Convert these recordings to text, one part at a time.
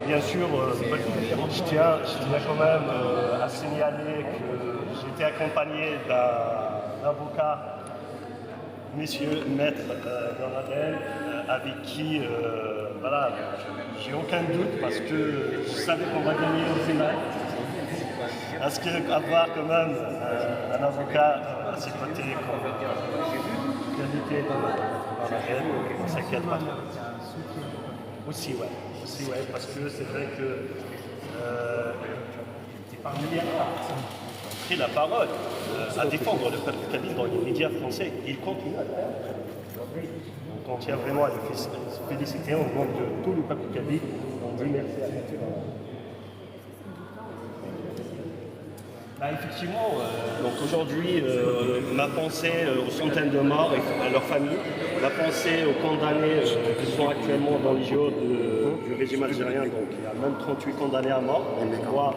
Bien sûr, je tiens quand même à signaler que j'ai été accompagné d'un avocat, monsieur Maître Donadel, avec qui, voilà, j'ai aucun doute parce que je savais qu'on va gagner au final. Parce qu'avoir quand même un avocat à ses côtés comme qualité dans la haine, on s'inquiète pas trop. Aussi, ouais, parce que c'est vrai que il a pris la parole à défendre le peuple kabyle dans les médias français. Il continue à le faire. Donc on tient vraiment à le féliciter au nom de tout le peuple kabyle. On dit merci à lui. Bah, effectivement, donc aujourd'hui, ma pensée aux centaines de morts et à leurs familles, ma pensée aux condamnés qui sont actuellement dans les JO du régime algérien, donc il y a même 38 condamnés à mort, on les croit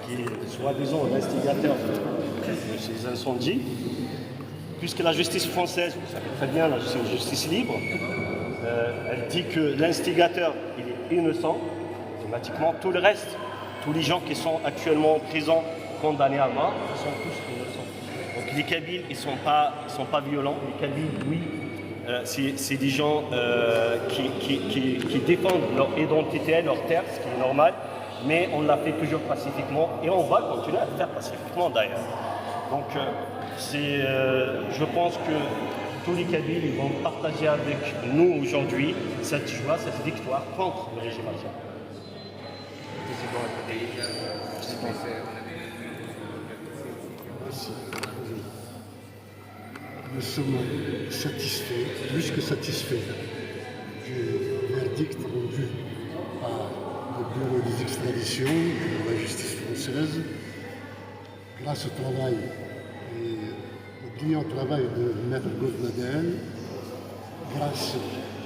qui est soi-disant l'instigateur de ces incendies, puisque la justice française, vous savez très bien, c'est une justice libre, elle dit que l'instigateur il est innocent, automatiquement tout le reste, tous les gens qui sont actuellement présents condamnés à mort, ils sont tous innocents. Donc les Kabyles, ils sont pas violents. Les Kabyles, oui, c'est des gens qui défendent leur identité, leur terre, ce qui est normal, mais on l'a fait toujours pacifiquement et on va continuer à le faire pacifiquement d'ailleurs. Donc je pense que tous les Kabyles ils vont partager avec nous aujourd'hui cette joie, cette victoire contre le régime algérien. Nous sommes satisfaits, plus que satisfaits, du verdict rendu par le bureau des extraditions de la justice française. Grâce au travail et au brillant travail de Maître Donadel, grâce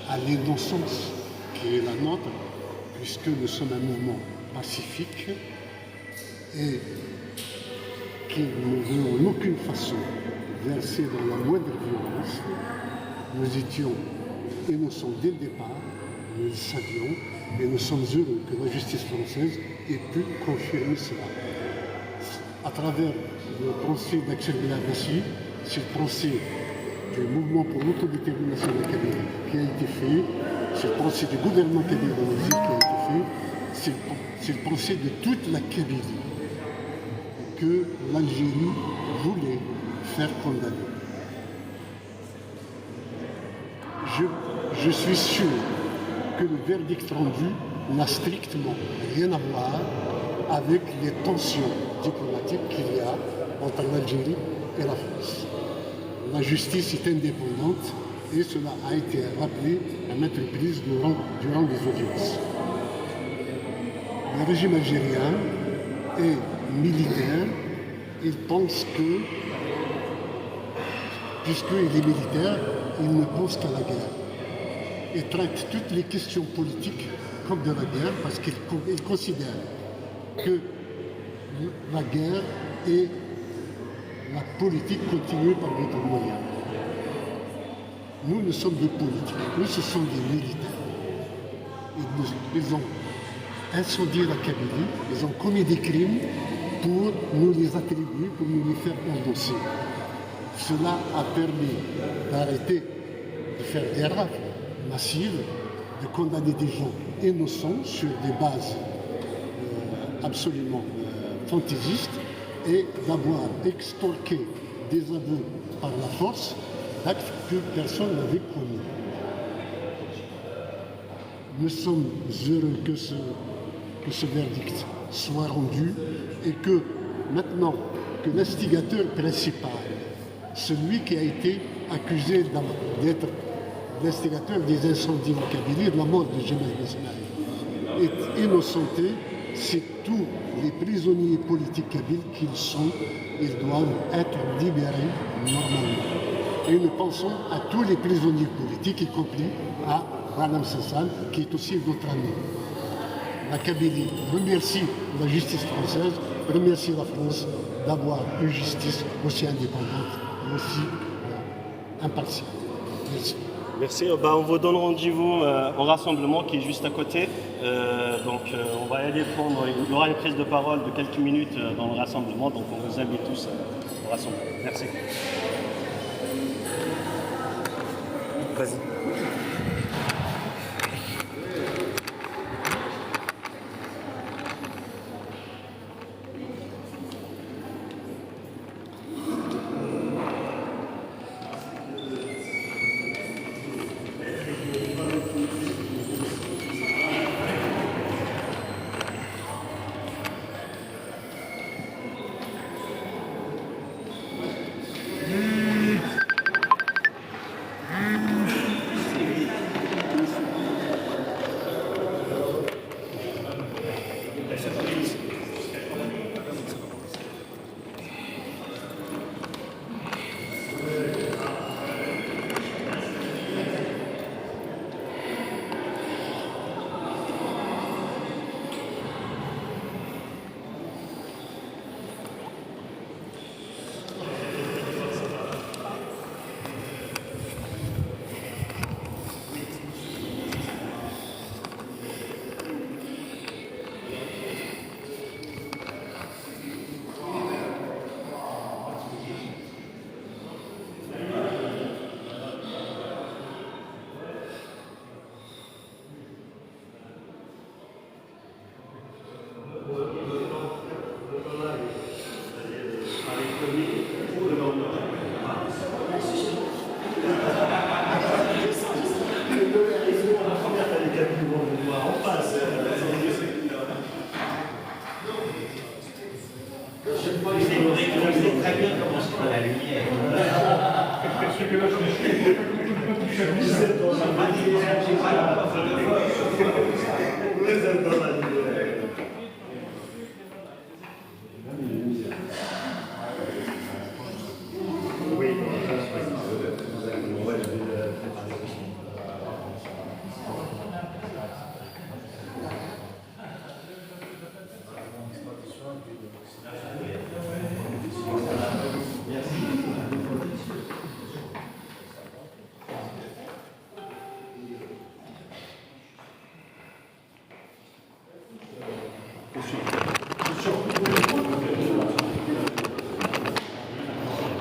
à l'innocence qui est la nôtre, puisque nous sommes un mouvement pacifique et qui ne veut en aucune façon verser dans la moindre violence. Nous étions innocents dès le départ, nous le savions, et nous sommes heureux que la justice française ait pu confirmer cela. À travers le procès d'Axel Benabassi, c'est le procès du mouvement pour l'autodétermination de la Kabylie qui a été fait, c'est le procès du gouvernement kabyle dans l'exil qui a été fait, c'est le procès de toute la Kabylie que l'Algérie voulait faire condamner. Je suis sûr que le verdict rendu n'a strictement rien à voir avec les tensions diplomatiques qu'il y a entre l'Algérie et la France. La justice est indépendante et cela a été rappelé à maintes reprises durant les audiences. Le régime algérien est militaire, il pense que, puisqu'il est militaire, il ne pense qu'à la guerre. Il traite toutes les questions politiques comme de la guerre parce qu'il considère que la guerre est la politique continue par d'autres moyens. Nous sommes des politiques, nous ce sont des militaires. Ils ont incendié la Kabylie, ils ont commis des crimes pour nous les attribuer, pour nous les faire endosser. Cela a permis d'arrêter de faire des rafles massives, de condamner des gens innocents sur des bases absolument fantaisistes et d'avoir extorqué des aveux par la force d'actes que personne n'avait commis. Nous sommes heureux que ce verdict soit rendu et que maintenant que l'instigateur principal, celui qui a été accusé d'être l'instigateur des incendies en Kabylie et de la mort de Jemal Besmaï, est innocenté, c'est tous les prisonniers politiques kabyles qu'ils sont, ils doivent être libérés normalement. Et nous pensons à tous les prisonniers politiques, y compris à Madame Sassal, qui est aussi notre amie. La Kabylie remercie la justice française, remercie la France d'avoir une justice aussi indépendante et aussi impartiale. Merci. Merci. On vous donne rendez-vous au rassemblement qui est juste à côté. On va aller prendre, il y aura une prise de parole de quelques minutes dans le rassemblement, donc on vous invite tous au rassemblement. Merci. Vas-y.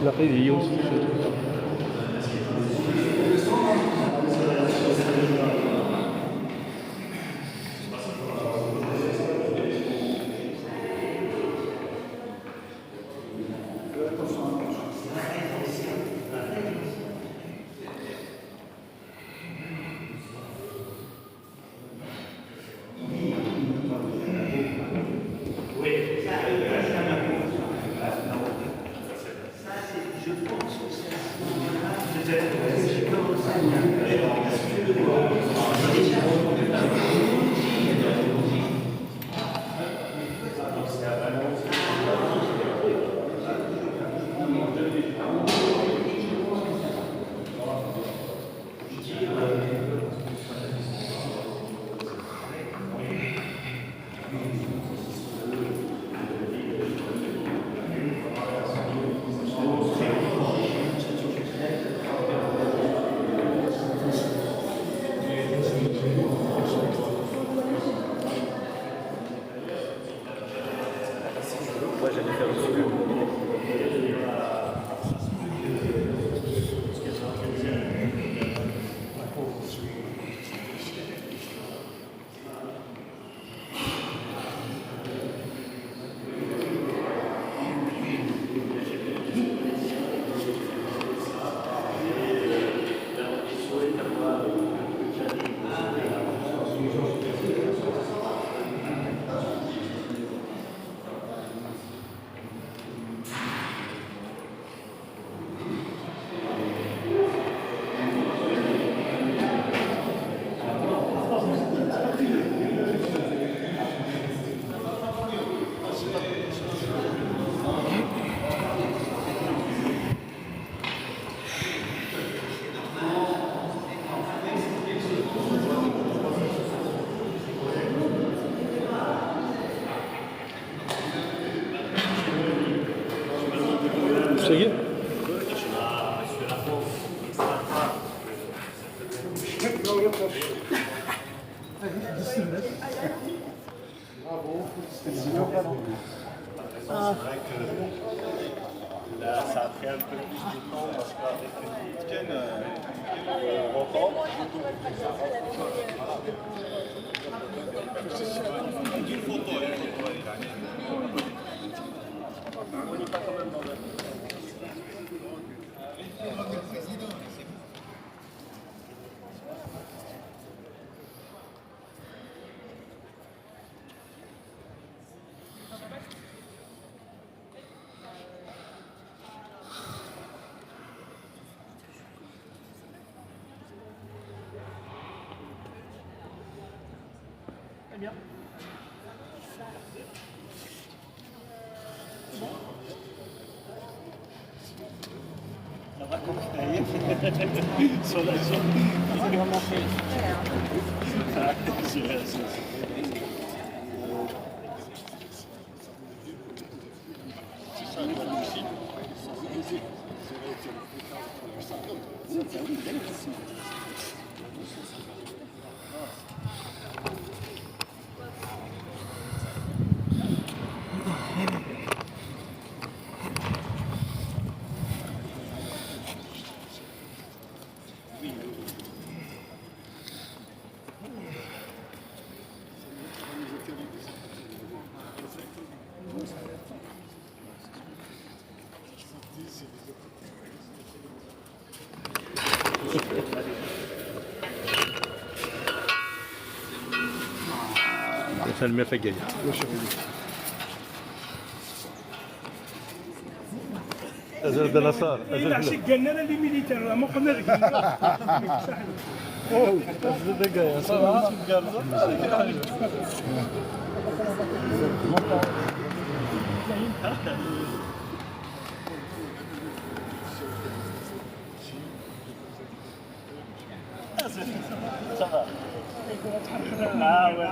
La review. Ouais, j'allais faire le début. Ça y est. Vas-y, C'est vrai que là, ça a pris un peu plus de temps parce qu'avec une record. On n'est pas quand même dans le... Bien. Ça va comme ça y est. Sur la zone. Ça va monter. سلمى فقاية أزل بلاصار إلا عشق قلنا لي ميليتير ما قلنا لك أزل دقايا صراحة Ça va. Ah ouais,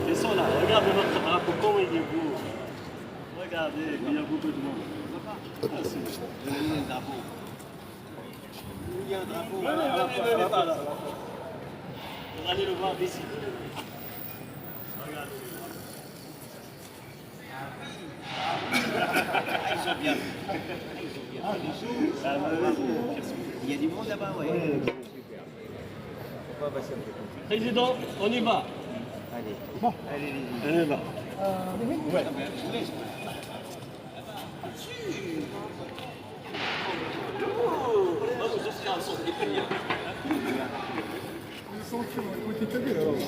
Descends là, regarde notre drapeau, comment il est beau. Regardez, il y a beaucoup de monde. Ah, c'est le drapeau. Il y a un drapeau. Venez par là. Vous allez le voir d'ici. Regardez. Ils sont bien. Il y a du monde là-bas, oui. Président, on y va. Allez. Bon. Allez, on y va. Ouais.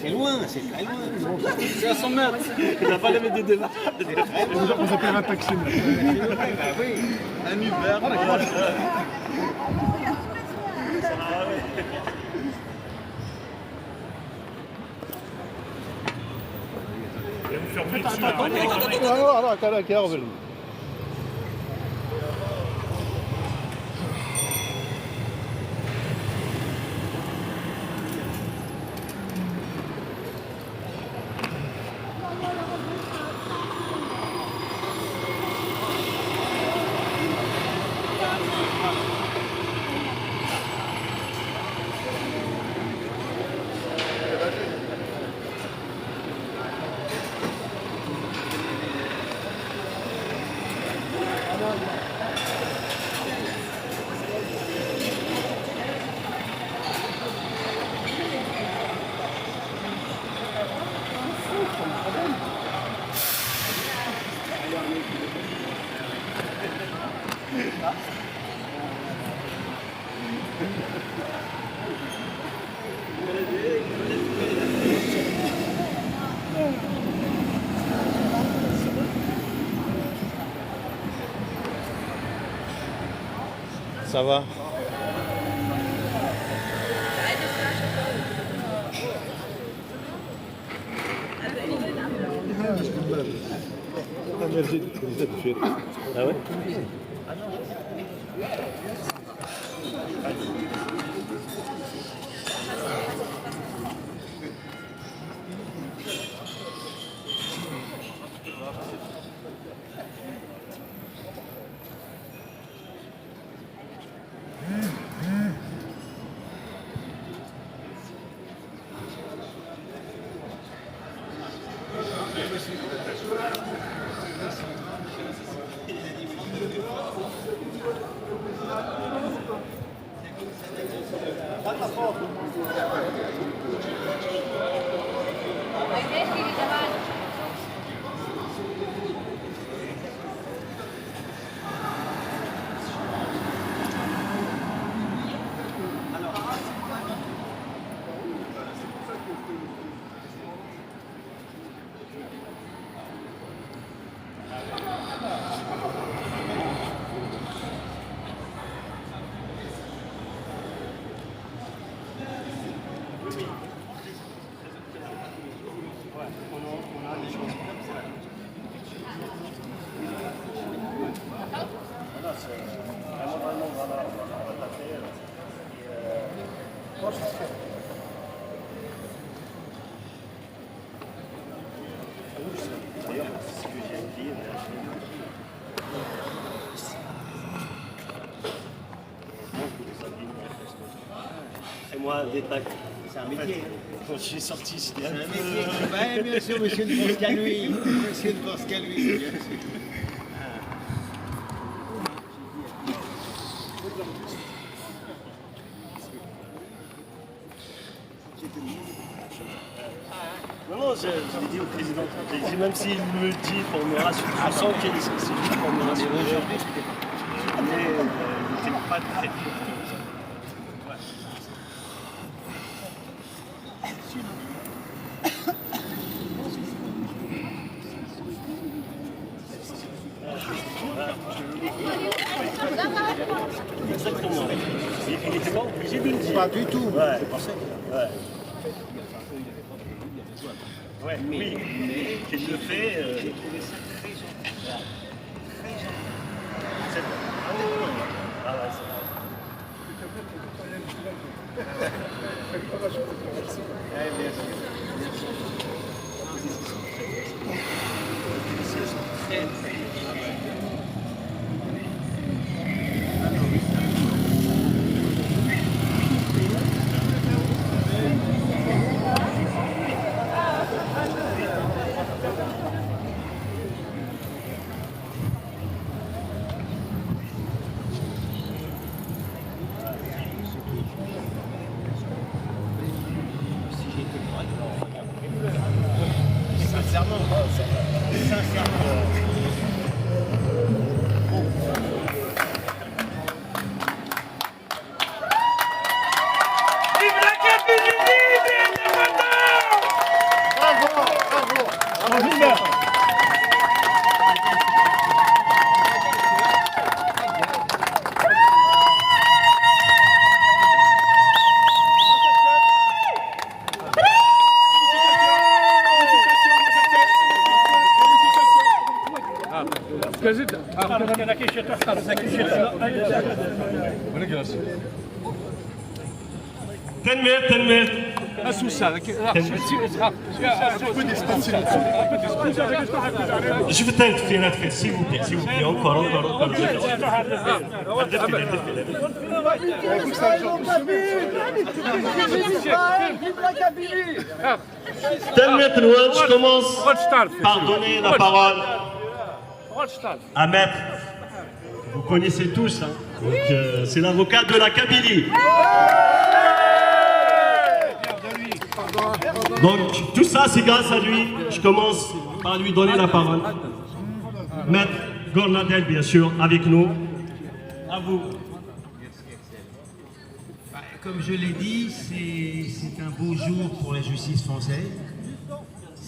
C'est loin, c'est très loin. C'est à 100 mètres. Il n'a pas levé des débats. Vous appelez un taxi. Bah oui, un Uber. Ça va. Ah ouais. C'est moi un détail. C'est un métier. Quand je suis sorti, c'était C'est un métier. Ouais, bien sûr, monsieur ne pense qu'à lui. Monsieur ne pense qu'à lui, bien sûr. Non, je l'ai dit au président. J'ai dit, même s'il me le dit pour me rassurer, je sens qu'il c'est juste pour me rassurer. Mais il n'était pas très dur. Exactement. Il n'était pas obligé de le dire. Pas du tout. Ouais. Ouais. Ouais, oui, mais je le fais. J'ai trouvé ça très gentil. Très gentil. C'est bon. Ah ouais, c'est vrai. تنمير شوف التنفيذات في سي وبي encore je commence par donner la parole à Maître. Vous connaissez tous, hein. Donc c'est l'avocat de la Kabylie. Donc tout ça c'est grâce à lui. Je commence par lui donner la parole. Maître Gornadel, bien sûr, avec nous. À vous. Comme je l'ai dit, c'est un beau jour pour la justice française.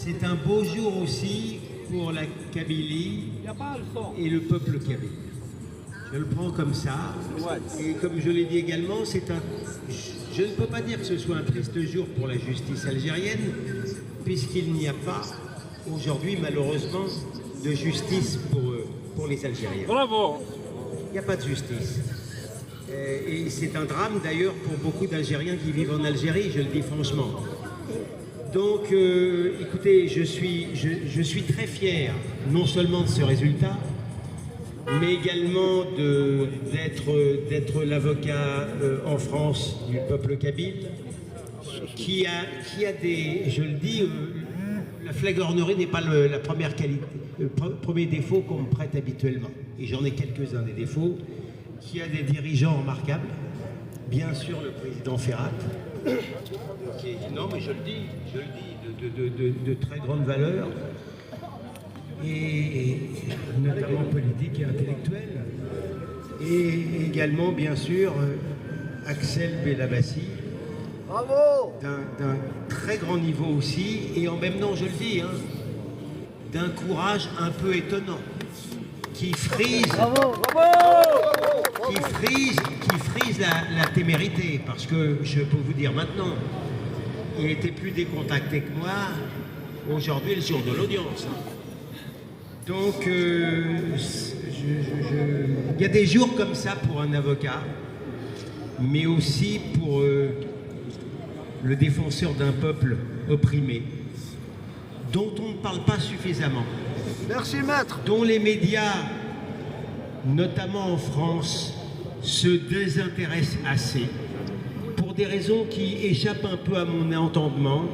C'est un beau jour aussi pour la Kabylie et le peuple kabyle. Je le prends comme ça. Et comme je l'ai dit également, je ne peux pas dire que ce soit un triste jour pour la justice algérienne, puisqu'il n'y a pas aujourd'hui, malheureusement, de justice pour les Algériens. Bravo! Il n'y a pas de justice. Et c'est un drame d'ailleurs pour beaucoup d'Algériens qui vivent en Algérie, je le dis franchement. Donc, écoutez, je suis très fier, non seulement de ce résultat, mais également d'être l'avocat en France du peuple kabyle, qui a des, je le dis, la flagornerie n'est pas la première qualité, le premier défaut qu'on me prête habituellement. Et j'en ai quelques-uns des défauts, qui a des dirigeants remarquables, bien sûr le président Ferrat, non mais je le dis, de très grande valeur, et notamment politique et intellectuelle, et également bien sûr Axel Belabassi, d'un très grand niveau aussi, et en même temps, je le dis, hein, d'un courage un peu étonnant, qui frise la témérité, parce que je peux vous dire maintenant, il était plus décontracté que moi, aujourd'hui le jour de l'audience. Donc, il y a des jours comme ça pour un avocat, mais aussi pour le défenseur d'un peuple opprimé, dont on ne parle pas suffisamment. Merci, maître. Dont les médias, notamment en France, se désintéressent assez, pour des raisons qui échappent un peu à mon entendement,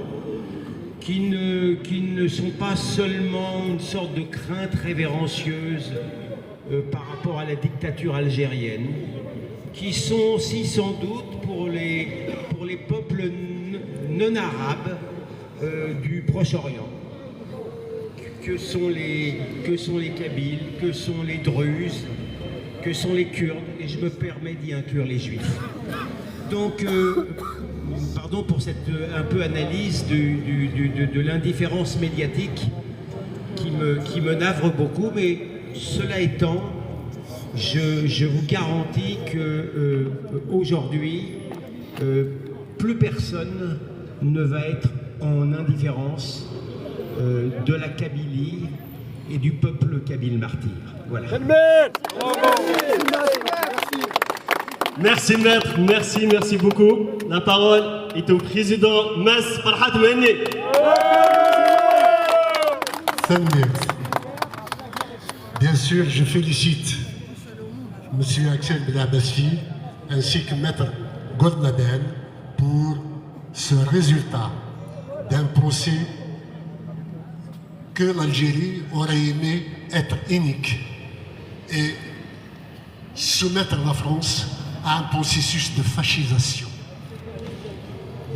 qui ne sont pas seulement une sorte de crainte révérencieuse par rapport à la dictature algérienne, qui sont aussi sans doute pour les peuples non arabes du Proche-Orient, que sont les Kabyles, que sont les Druzes, que sont les Kurdes, et je me permets d'y inclure les Juifs. Donc, pardon pour cette un peu analyse de l'indifférence médiatique qui me navre beaucoup, mais cela étant, je vous garantis que aujourd'hui, plus personne ne va être en indifférence de la Kabylie et du peuple kabyle martyr. Voilà. Merci maître, merci beaucoup. La parole est au président Mas Farhat Mouhani. Bien sûr, je félicite M. Axel Belabassi ainsi que maître Goldnaben pour ce résultat d'un procès que l'Algérie aurait aimé être unique et soumettre la France à un processus de fascisation.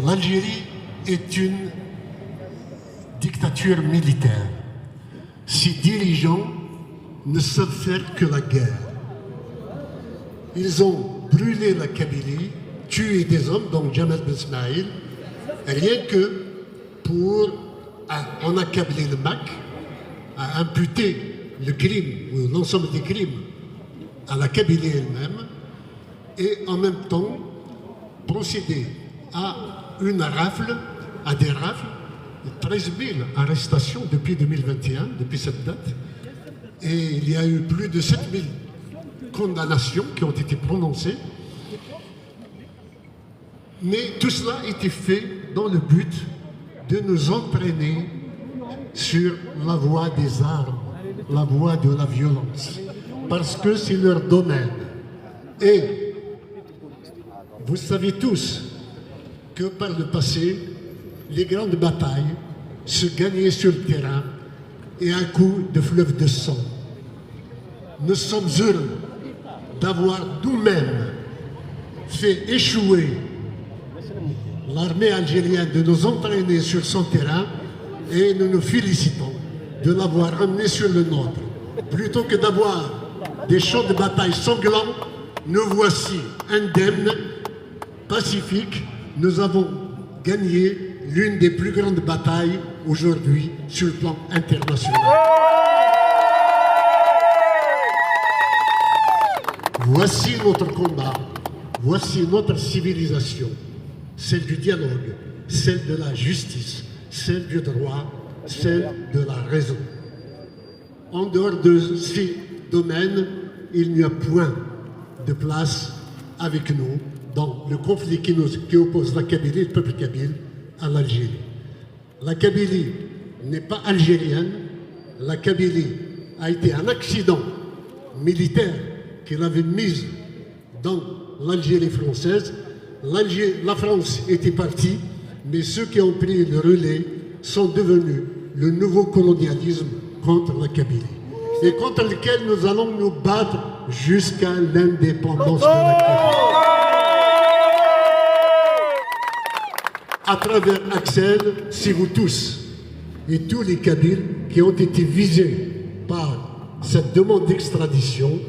L'Algérie est une dictature militaire. Ses dirigeants ne savent faire que la guerre. Ils ont brûlé la Kabylie, tué des hommes, dont Jamal Ben Ismaïl, rien que pour en accabler le MAC, à imputer le crime, ou l'ensemble des crimes, à la Kabylie elle-même, et en même temps procéder à une rafle, à des rafles, 13 000 arrestations depuis 2021, depuis cette date, et il y a eu plus de 7 000 condamnations qui ont été prononcées. Mais tout cela a été fait dans le but de nous entraîner sur la voie des armes, la voie de la violence, parce que c'est leur domaine. Et vous savez tous que par le passé, les grandes batailles se gagnaient sur le terrain et à coup de fleuve de sang. Nous sommes heureux d'avoir nous-mêmes fait échouer l'armée algérienne, de nous entraîner sur son terrain, et nous nous félicitons de l'avoir ramené sur le nôtre. Plutôt que d'avoir des champs de bataille sanglants, nous voici indemnes, pacifiques. Nous avons gagné l'une des plus grandes batailles aujourd'hui sur le plan international. Voici notre combat, voici notre civilisation, celle du dialogue, celle de la justice, celle du droit, celle de la raison. En dehors de ces domaines, il n'y a point de place avec nous dans le conflit qui oppose la Kabylie, le peuple kabyle, à l'Algérie. La Kabylie n'est pas algérienne, la Kabylie a été un accident militaire qu'il avait mis dans l'Algérie française. La France était partie, mais ceux qui ont pris le relais sont devenus le nouveau colonialisme contre la Kabylie, et contre lequel nous allons nous battre jusqu'à l'indépendance de la Kabylie. à travers Axel, c'est vous tous et tous les Kabyles qui ont été visés par cette demande d'extradition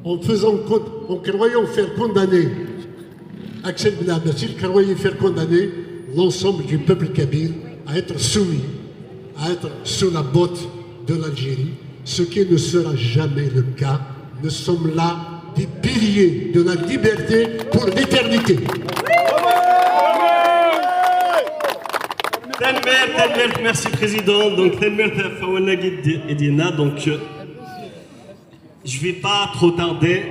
en croyant faire condamner Axel Ben Abbassi, croyait faire condamner l'ensemble du peuple kabyle à être soumis, à être sous la botte de l'Algérie, ce qui ne sera jamais le cas. Nous sommes là des piliers de la liberté pour l'éternité. Merci Président. Donc, je ne vais pas trop tarder.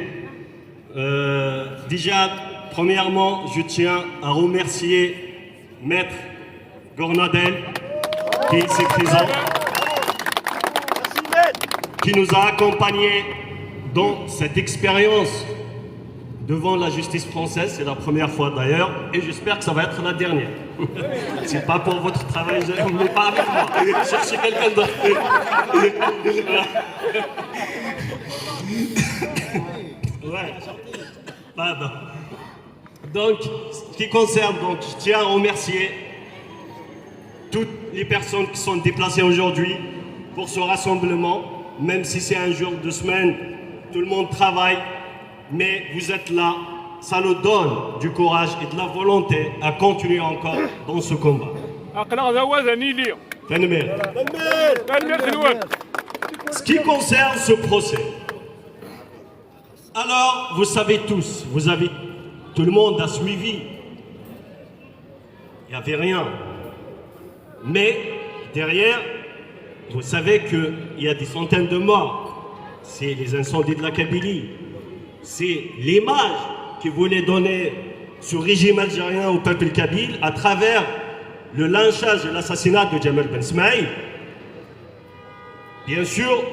Déjà, premièrement, je tiens à remercier Maître Gornadel, qui est ici présent, qui nous a accompagnés dans cette expérience devant la justice française. C'est la première fois d'ailleurs, et j'espère que ça va être la dernière. C'est pas pour votre travail, mais pas avec moi. Cherchez quelqu'un d'autre. Ouais. Pardon. Donc, ce qui concerne, donc, je tiens à remercier toutes les personnes qui sont déplacées aujourd'hui pour ce rassemblement, même si c'est un jour de semaine, tout le monde travaille, mais vous êtes là, ça nous donne du courage et de la volonté à continuer encore dans ce combat. Ce qui concerne ce procès, alors vous savez tous, tout le monde a suivi, il n'y avait rien. Mais derrière, vous savez qu'il y a des centaines de morts. C'est les incendies de la Kabylie. C'est l'image qu'ils voulaient donner ce régime algérien au peuple kabyle à travers le lynchage et l'assassinat de Jamal Ben Smaïl. Bien sûr,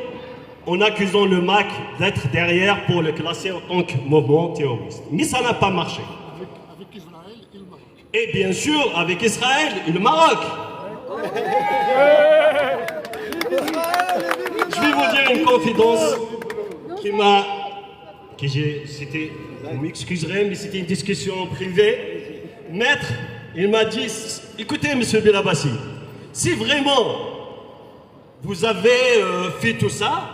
en accusant le MAC d'être derrière pour le classer en tant que mouvement terroriste. Mais ça n'a pas marché. Avec Israël et le Maroc. Et bien sûr, avec Israël et le Maroc. Je vais vous dire une confidence c'était, vous m'excuserez, mais c'était une discussion privée. Maître, il m'a dit, écoutez, monsieur Belabassi, si vraiment vous avez fait tout ça,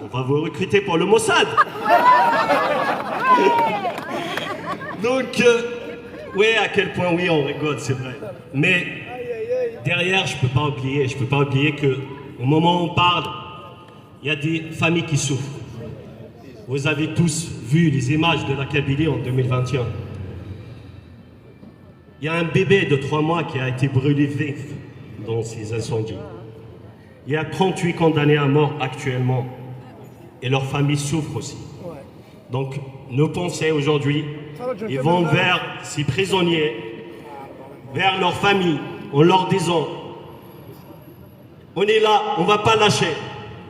on va vous recruter pour le Mossad. Donc, oui, à quel point, oui, on rigole, c'est vrai. Mais derrière, je ne peux pas oublier qu'au moment où on parle, il y a des familles qui souffrent. Vous avez tous vu les images de la Kabylie en 2021. Il y a un bébé de 3 mois qui a été brûlé vif dans ces incendies. Il y a 38 condamnés à mort actuellement. Et leurs familles souffrent aussi. Donc, nos pensées aujourd'hui, ils vont vers ces prisonniers, vers leurs familles, en leur disant, on est là, on ne va pas lâcher.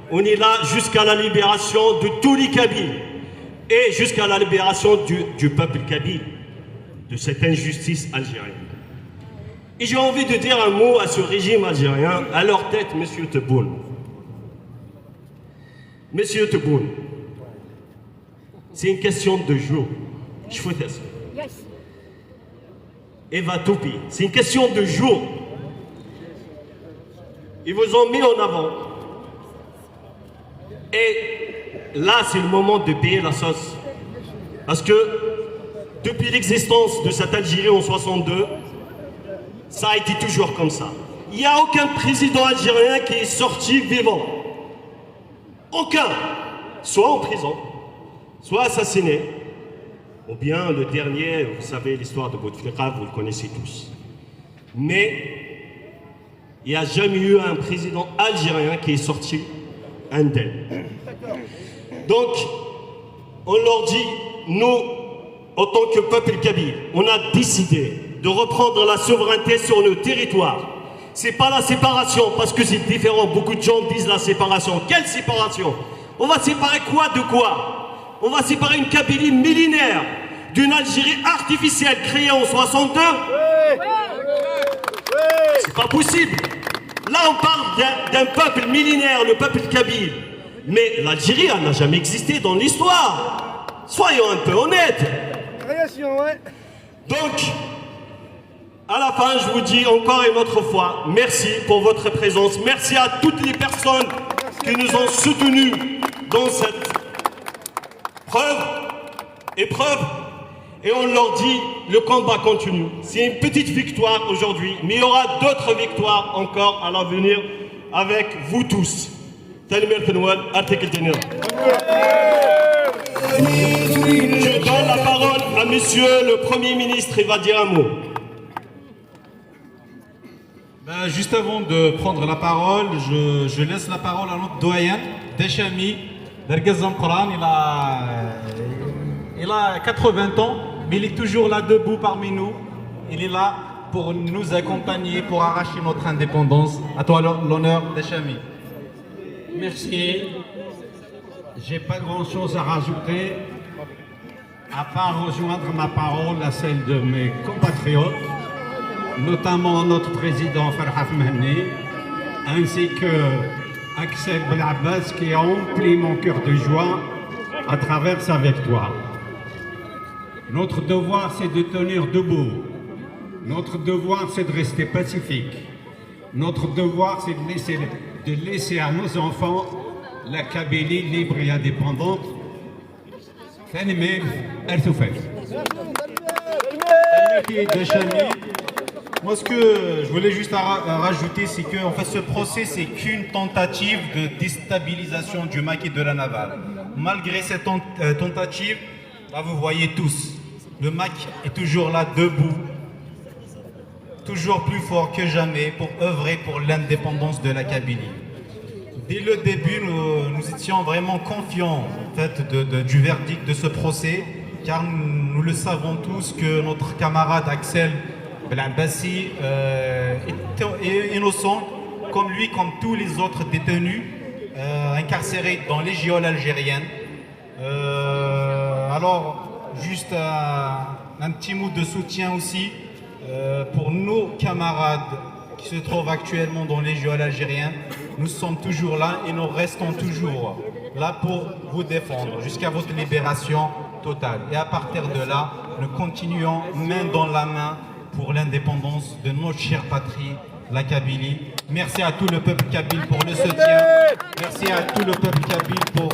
On est là jusqu'à la libération de tous les Kabyles et jusqu'à la libération du peuple kabyle, de cette injustice algérienne. Et j'ai envie de dire un mot à ce régime algérien, à leur tête, Monsieur Tebboune. Monsieur Tebboune, c'est une question de jours. Je fais ça. Eva Toupi, c'est une question de jours. Ils vous ont mis en avant. Et là, c'est le moment de payer la sauce. Parce que depuis l'existence de cette Algérie en 62, ça a été toujours comme ça. Il n'y a aucun président algérien qui est sorti vivant. Aucun. Soit en prison, soit assassiné, ou bien le dernier, vous savez l'histoire de Bouteflika, vous le connaissez tous. Mais il n'y a jamais eu un président algérien qui est sorti indemne. Donc, on leur dit, nous, en tant que peuple kabyle, on a décidé de reprendre la souveraineté sur nos territoires. C'est pas la séparation, parce que c'est différent. Beaucoup de gens disent la séparation. Quelle séparation? On va séparer quoi de quoi? On va séparer une Kabylie millénaire d'une Algérie artificielle créée en 62? C'est pas possible. Là, on parle d'un peuple millénaire, le peuple kabyle. Mais l'Algérie, elle n'a jamais existé dans l'histoire. Soyons un peu honnêtes. Donc, à la fin, je vous dis encore une autre fois, merci pour votre présence. Merci à toutes les personnes qui nous ont soutenus dans cette épreuve. Et on leur dit, le combat continue. C'est une petite victoire aujourd'hui, mais il y aura d'autres victoires encore à l'avenir avec vous tous. Je donne la parole à monsieur le Premier ministre, il va dire un mot. Ben, juste avant de prendre la parole, je laisse la parole à notre doyen, Dechami, Dergazan Koran. Il a 80 ans, mais il est toujours là debout parmi nous. Il est là pour nous accompagner, pour arracher notre indépendance. À toi l'honneur, Dechami. Merci. J'ai pas grand-chose à rajouter, à part rejoindre ma parole à celle de mes compatriotes, notamment notre président Farhaf Mahni, ainsi que Axel Belabbas qui a rempli mon cœur de joie à travers sa victoire. Notre devoir, c'est de tenir debout. Notre devoir, c'est de rester pacifique. Notre devoir, c'est de laisser à nos enfants la Kabylie libre et indépendante. Moi, ce que je voulais juste rajouter, c'est que en fait, ce procès, c'est qu'une tentative de déstabilisation du maquis de la navale. Malgré cette tentative, là, vous voyez tous, le MAC est toujours là, debout, toujours plus fort que jamais pour œuvrer pour l'indépendance de la Kabylie. Dès le début, nous étions vraiment confiants en fait, du verdict de ce procès, car nous le savons tous que notre camarade Axel Belabbasi est innocent, comme lui, comme tous les autres détenus incarcérés dans les geôles algériennes. Alors, juste un petit mot de soutien aussi pour nos camarades qui se trouvent actuellement dans les geôles algériennes. Nous sommes toujours là et nous restons toujours là pour vous défendre jusqu'à votre libération totale. Et à partir de là, nous continuons main dans la main pour l'indépendance de notre chère patrie, la Kabylie. Merci à tout le peuple kabyle pour le soutien. Merci à tout le peuple kabyle pour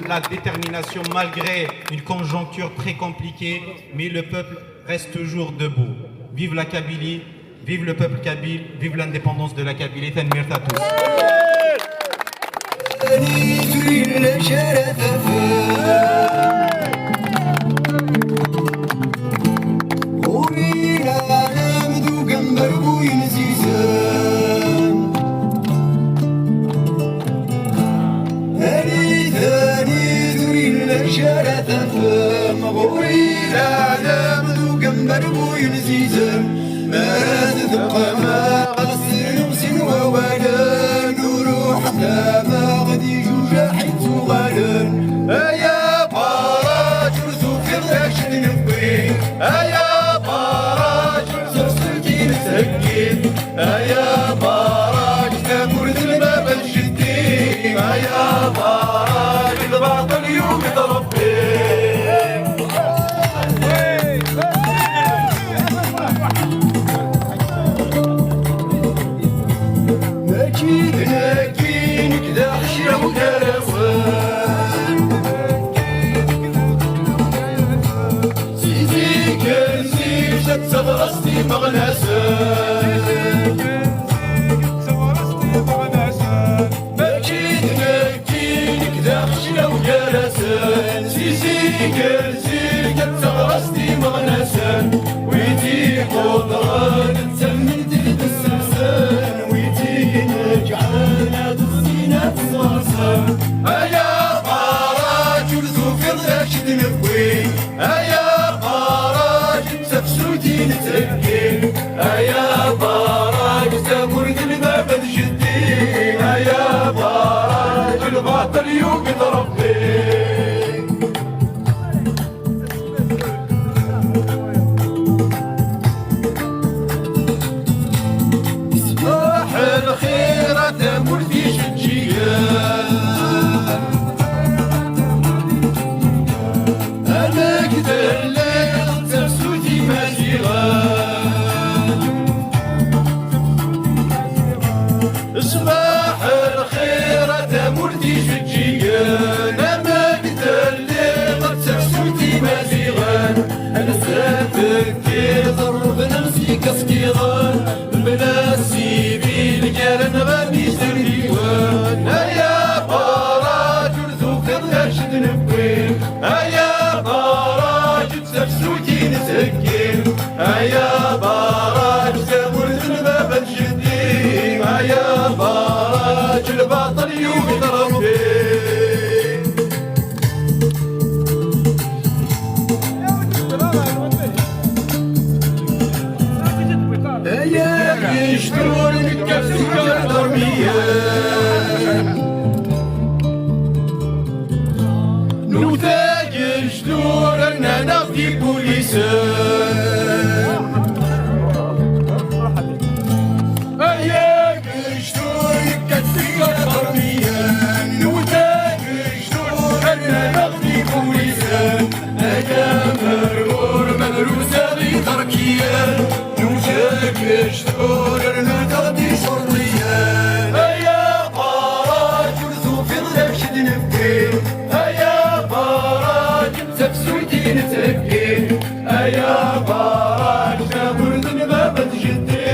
la détermination malgré une conjoncture très compliquée. Mais le peuple reste toujours debout. Vive la Kabylie, vive le peuple kabyle, vive l'indépendance de la Kabylie. Merci à tous. أنا كذا الليل تبسوتي ماشي غير سويتي نسكين يا باراج زاول الباب الجديد يا باراج الباطل يوم يضرب يا يشترون الكفسكة ضربية نوتاج يشتور أننا نغدي بوليسان أياك يشتور الكفسكة ضربية نوتاج يشتور أننا نغدي بوليسان أيا مرور مدروسة بتركيا نوتاج يشتور أننا نغدي شرطيا أيا باراج ورزو في ظلم شد نبكي أيا باراج سبسويتي نتبكي أيا باراج نابر ذنبا بتجدي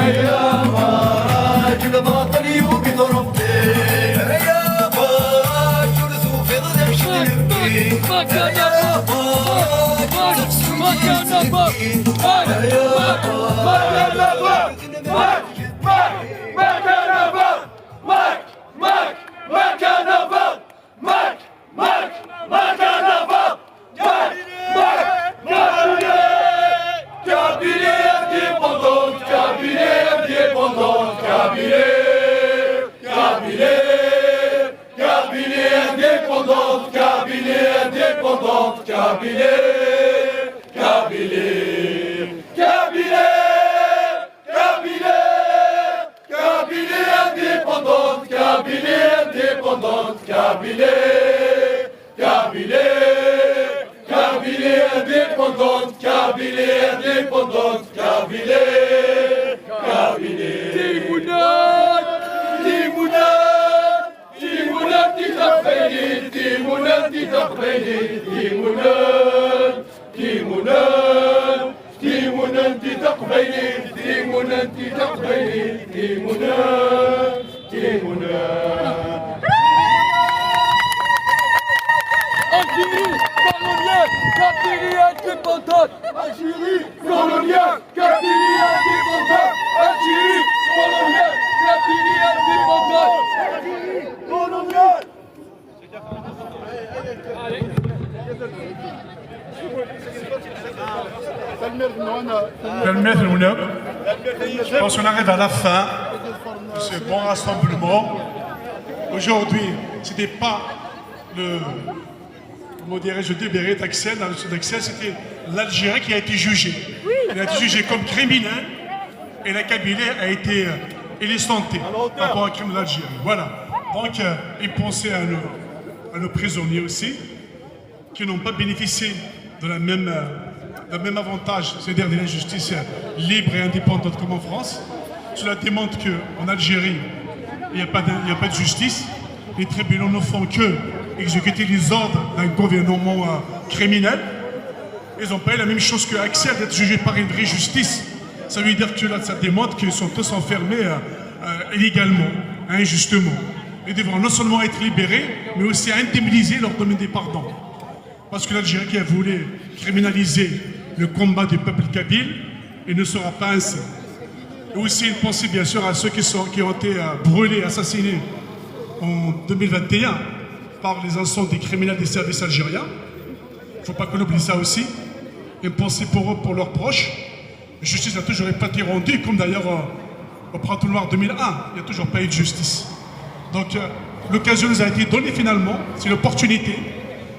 أيا باراج الباطل يوم يضرب أيا باراج ورزو في ظلم شد نبكي أيا باراج سبسويتي نتبكي أيا Je pense qu'on arrive à la fin de ce bon rassemblement. Aujourd'hui, ce n'était pas le, comment dirais-je, délibéré d'Axel. Dans le sud d'Axel, c'était l'Algérie qui a été jugée. Elle a été jugée comme criminelle et la Kabylie a été innocentée par rapport au crime de l'Algérie. Voilà. Donc, ils pensaient à nos prisonniers aussi, qui n'ont pas bénéficié de le même avantage, c'est-à-dire de la justice libre et indépendante comme en France. Cela démontre qu'en Algérie, il n'y a pas de justice. Les tribunaux ne font que exécuter les ordres d'un gouvernement criminel. Ils n'ont pas eu la même chose que Axel d'être jugé par une vraie justice. Ça veut dire que là, ça démontre qu'ils sont tous enfermés illégalement, injustement. Ils devront non seulement être libérés, mais aussi indemniser leur domaine des pardons. Parce que l'Algérie qui a voulu criminaliser le combat du peuple kabyle, il ne sera pas ainsi. Et aussi une pensée bien sûr à ceux qui ont été brûlés, assassinés en 2021 par les incendies des criminels des services algériens. Il ne faut pas qu'on oublie ça aussi. Une pensée pour eux, pour leurs proches. La justice n'a toujours pas été rendue, comme d'ailleurs au Printemps Noir 2001. Il n'y a toujours pas eu de justice. Donc l'occasion nous a été donnée finalement, c'est l'opportunité.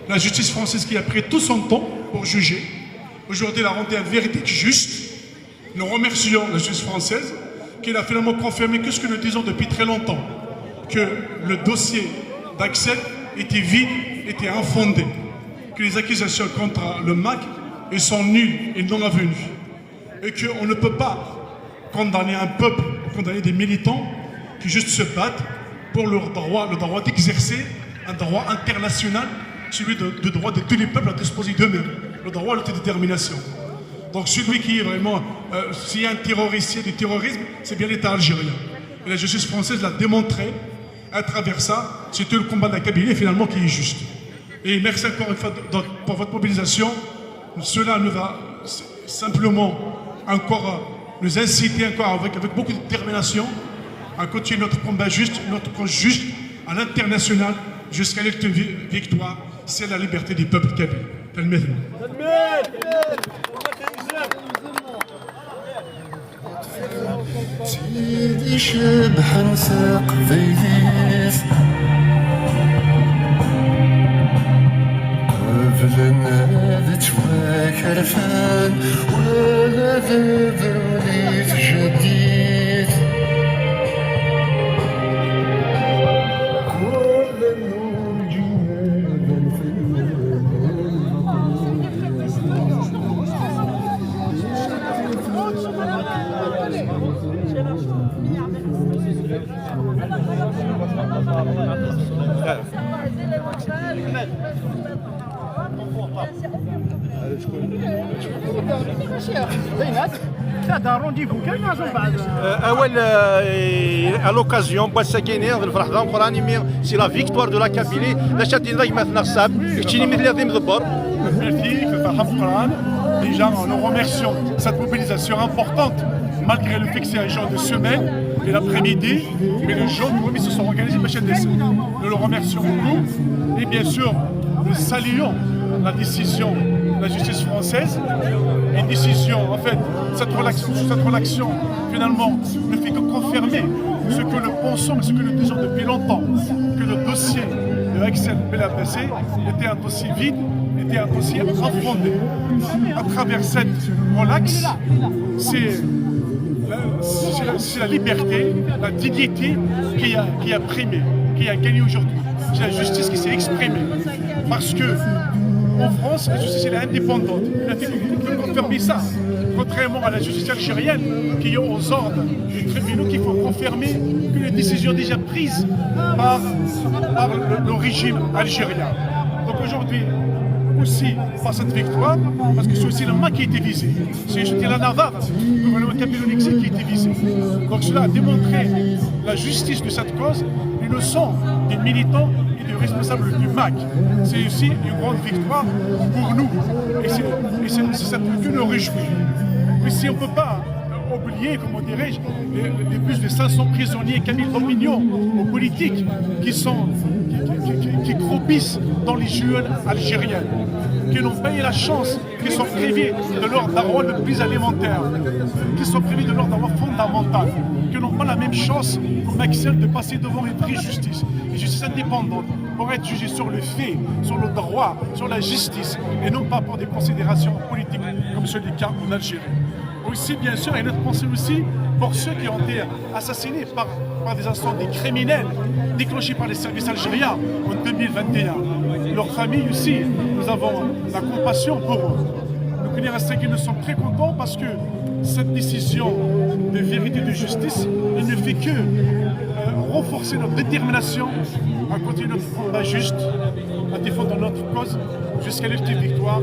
La justice française qui a pris tout son temps pour juger. Aujourd'hui, elle a rendu un verdict juste. Nous remercions la justice française qui a finalement confirmé que ce que nous disons depuis très longtemps, que le dossier d'Axel était vide, était infondé, que les accusations contre le MAC sont nulles et non avenues, et qu'on ne peut pas condamner un peuple, condamner des militants qui juste se battent pour leur droit, le droit d'exercer un droit international, celui du droit de tous les peuples à disposer d'eux-mêmes, le droit à l'autodétermination. Donc celui qui est vraiment, s'il y a un terroriste, s'il y a du terrorisme, c'est bien l'État algérien. Et la justice française l'a démontré à travers ça, c'est tout le combat de la Kabylie finalement qui est juste. Et merci encore une fois pour votre mobilisation. Cela nous va simplement encore nous inciter encore avec beaucoup de détermination à continuer notre combat juste, notre cause juste à l'international jusqu'à l'ultime victoire, c'est la liberté du peuple kabyle. سيدي شبح نساق ضيف قبل نادت وكرفان ولا ذبوليت جديد كل النور جنادا في à l'occasion c'est la victoire de la Kabylie. Déjà, nous remercions cette mobilisation importante, malgré le fait que c'est un jour de semaine et l'après-midi, mais le jour où ils se sont organisés, nous le remercions beaucoup. Et bien sûr, nous saluons la décision de la justice française. Une décision, en fait, cette relaxation, finalement, ne fait que confirmer ce que nous pensons et ce que nous disons depuis longtemps, que le dossier de Axel Belabessé était un dossier vide, était un dossier infondé. À travers cette relaxe, c'est la liberté, la dignité qui a primé, qui a gagné aujourd'hui. C'est la justice qui s'est exprimée. Parce que en France, la justice est indépendante. Il a fait que confirmer ça. Contrairement à la justice algérienne, qui est aux ordres des tribunaux qui font confirmer que les décisions déjà prises par le régime algérien. Donc aujourd'hui, aussi par cette victoire, parce que c'est aussi la main qui a été visée. C'était la Navarre, le gouvernement kabyle-lexique qui a été visé. Donc cela a démontré la justice de cette cause, et le sang des militants et des responsables du MAC. C'est aussi une grande victoire pour nous. Et c'est ça que nous réjouit. Mais si on ne peut pas oublier, comment dirais-je, les plus de 500 prisonniers kabyles d'opinion aux politiques qui croupissent dans les geôles algériennes, qui n'ont pas eu la chance, qui sont privés de leur droit le plus élémentaire, qui sont privés de leur droit fondamental, qui n'ont pas la même chance comme Axel de passer devant une vraie justice, une justice indépendante, pour être jugé sur le fait, sur le droit, sur la justice, et non pas pour des considérations politiques comme celui cas en Algérie. Aussi, bien sûr, et notre pensée aussi pour ceux qui ont été assassinés par des incendies criminels déclenchés par les services algériens en 2021. Leurs familles aussi, nous avons la compassion pour eux. Nous, nous sommes très contents parce que cette décision de vérité et de justice, elle ne fait que renforcer notre détermination à continuer notre combat juste, à défendre notre cause jusqu'à l'ultime victoire,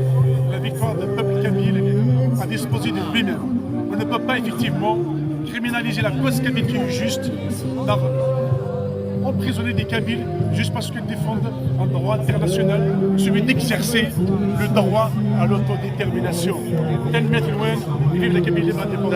la victoire du peuple kabyle à disposer de lui-même. On ne peut pas effectivement criminaliser la cause kabyle qui est juste, emprisonner des Kabyles juste parce qu'ils défendent un droit international, celui d'exercer le droit à l'autodétermination. Et vive la Kabylie indépendante.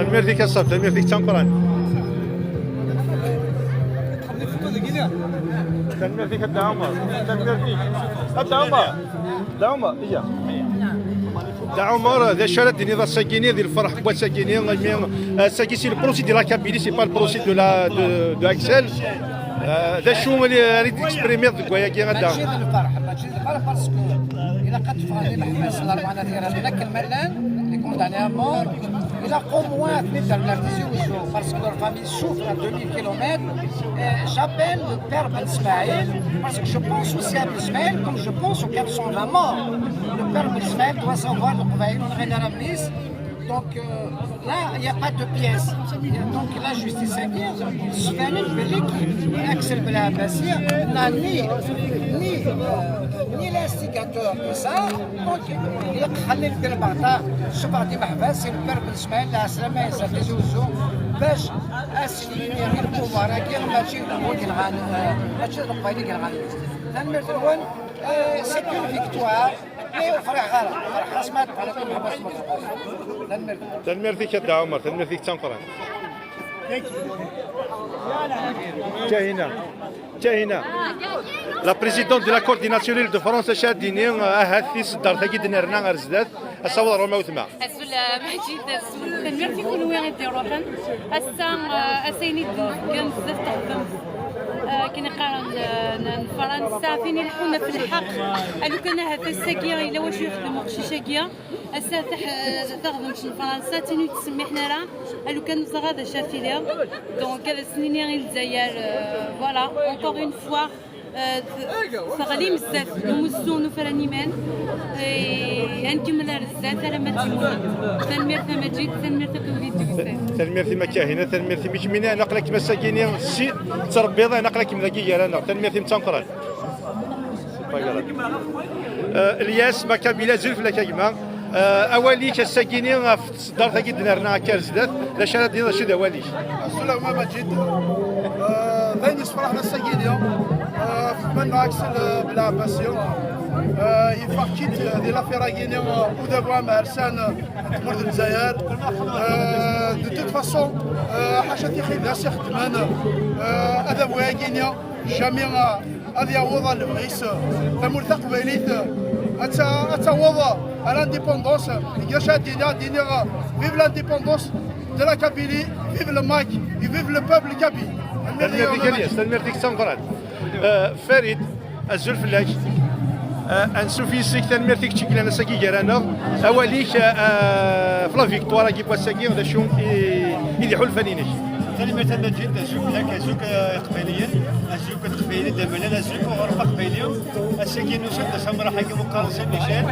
Omar, des charrettes, des Sakini, des Farah Sakini, c'est le procès de la Kabylie, c'est pas le procès de Axel. ده شو اللي اريد اكسبريمير دكويا كي غدا ماشي الفرح باسكو الى قد فاني محبس الاربعه ديال هذاك الملان اللي كونداني مور الى او موان نقدر نرتزيو باسكو لور فامي سوفر 2000 كيلومتر j'appelle le père Ben Ismaël parce que je pense aussi à Ben Ismaël comme je pense aux 420 morts. Le père Ben Ismaël doit savoir le Kouvaïn, le Renaramnis. Donc là, il n'y a pas de pièce. Donc la justice Axel Belabessé n'a ni l'instigateur de ça. Donc il a خلي البربعطة شبعتي محبس البرب الإسماعيل العسلامة يسافر زوزو باش أسلي غير المبارك ماشي الموت الغان ماشي القبائل الغان. C'est une victoire لي فرح غالا فرح خصمات على كل حبس تنمرتي تنمرتي كدا عمر تنمرتي تنقران تاهنا لا بريزيدونت دو لا كور ناسيونال دو فرنسا شاديني هاتي صدر تاكي دنرنا غرزدات اصور روما وثما اسول مجيد اسول تنمرتي كل وين يديروحن اسيني كان بزاف تخدم كي نقارن فرنسا فين يلحقونا في الحق لو كان هذا الساكيا الا واش يخدموا قشيشاكيا اسا تخدم في فرنسا تاني تسمي حنا راه لو كان نزغ هذا شافيليا دونك هذا سنين غير الجزائر فوالا اونكور اون فوا تغلي بزاف نمسو نفرانيمان نكمل رزات على ما تيمون تنميرتنا مجيد تنميرتك وليد بزاف تنميرتي مكاهنه تنميرتي مش منا نقلك مساكيني السي تربيضه نقلك من ذاكي انا تنميرتي متنقران الياس مكابيلا زلف لك كيما اوليك الساكيني في الصدر تاكي دنرنا كارزدات لا شرا ديال شي دواليك السلام مجيد ثاني فرحنا الساكيني من اكسل بلا باسيون يفاكيت ديال لافيراكيني ودابا مع رسان تمرد الجزائر دو توت فاسون حاشا تيخيب سي خدمان هذا بواكينيا جامي هذا يعوض البغيس تمرد قبيليت اتعوض الانديبوندونس كاش دينا فيف لانديبوندونس de la Kabylie, vive le Mac et vive le peuple Kabylie. تنمرتي تنقران فريد الزلف لك انسوفي سيك تنمرتي تشكل انا ساكي جرانا اوليك في لا فيكتوار كي بواساكي هذا شو يديحوا الفنانين تنمرت انا جد ازوك لك ازوك قبيليا ازوك قبيلي دابا لا ازوك غرفه قبيليه الساكي نوصل سمرا حاجه مقارنه سان ميشيل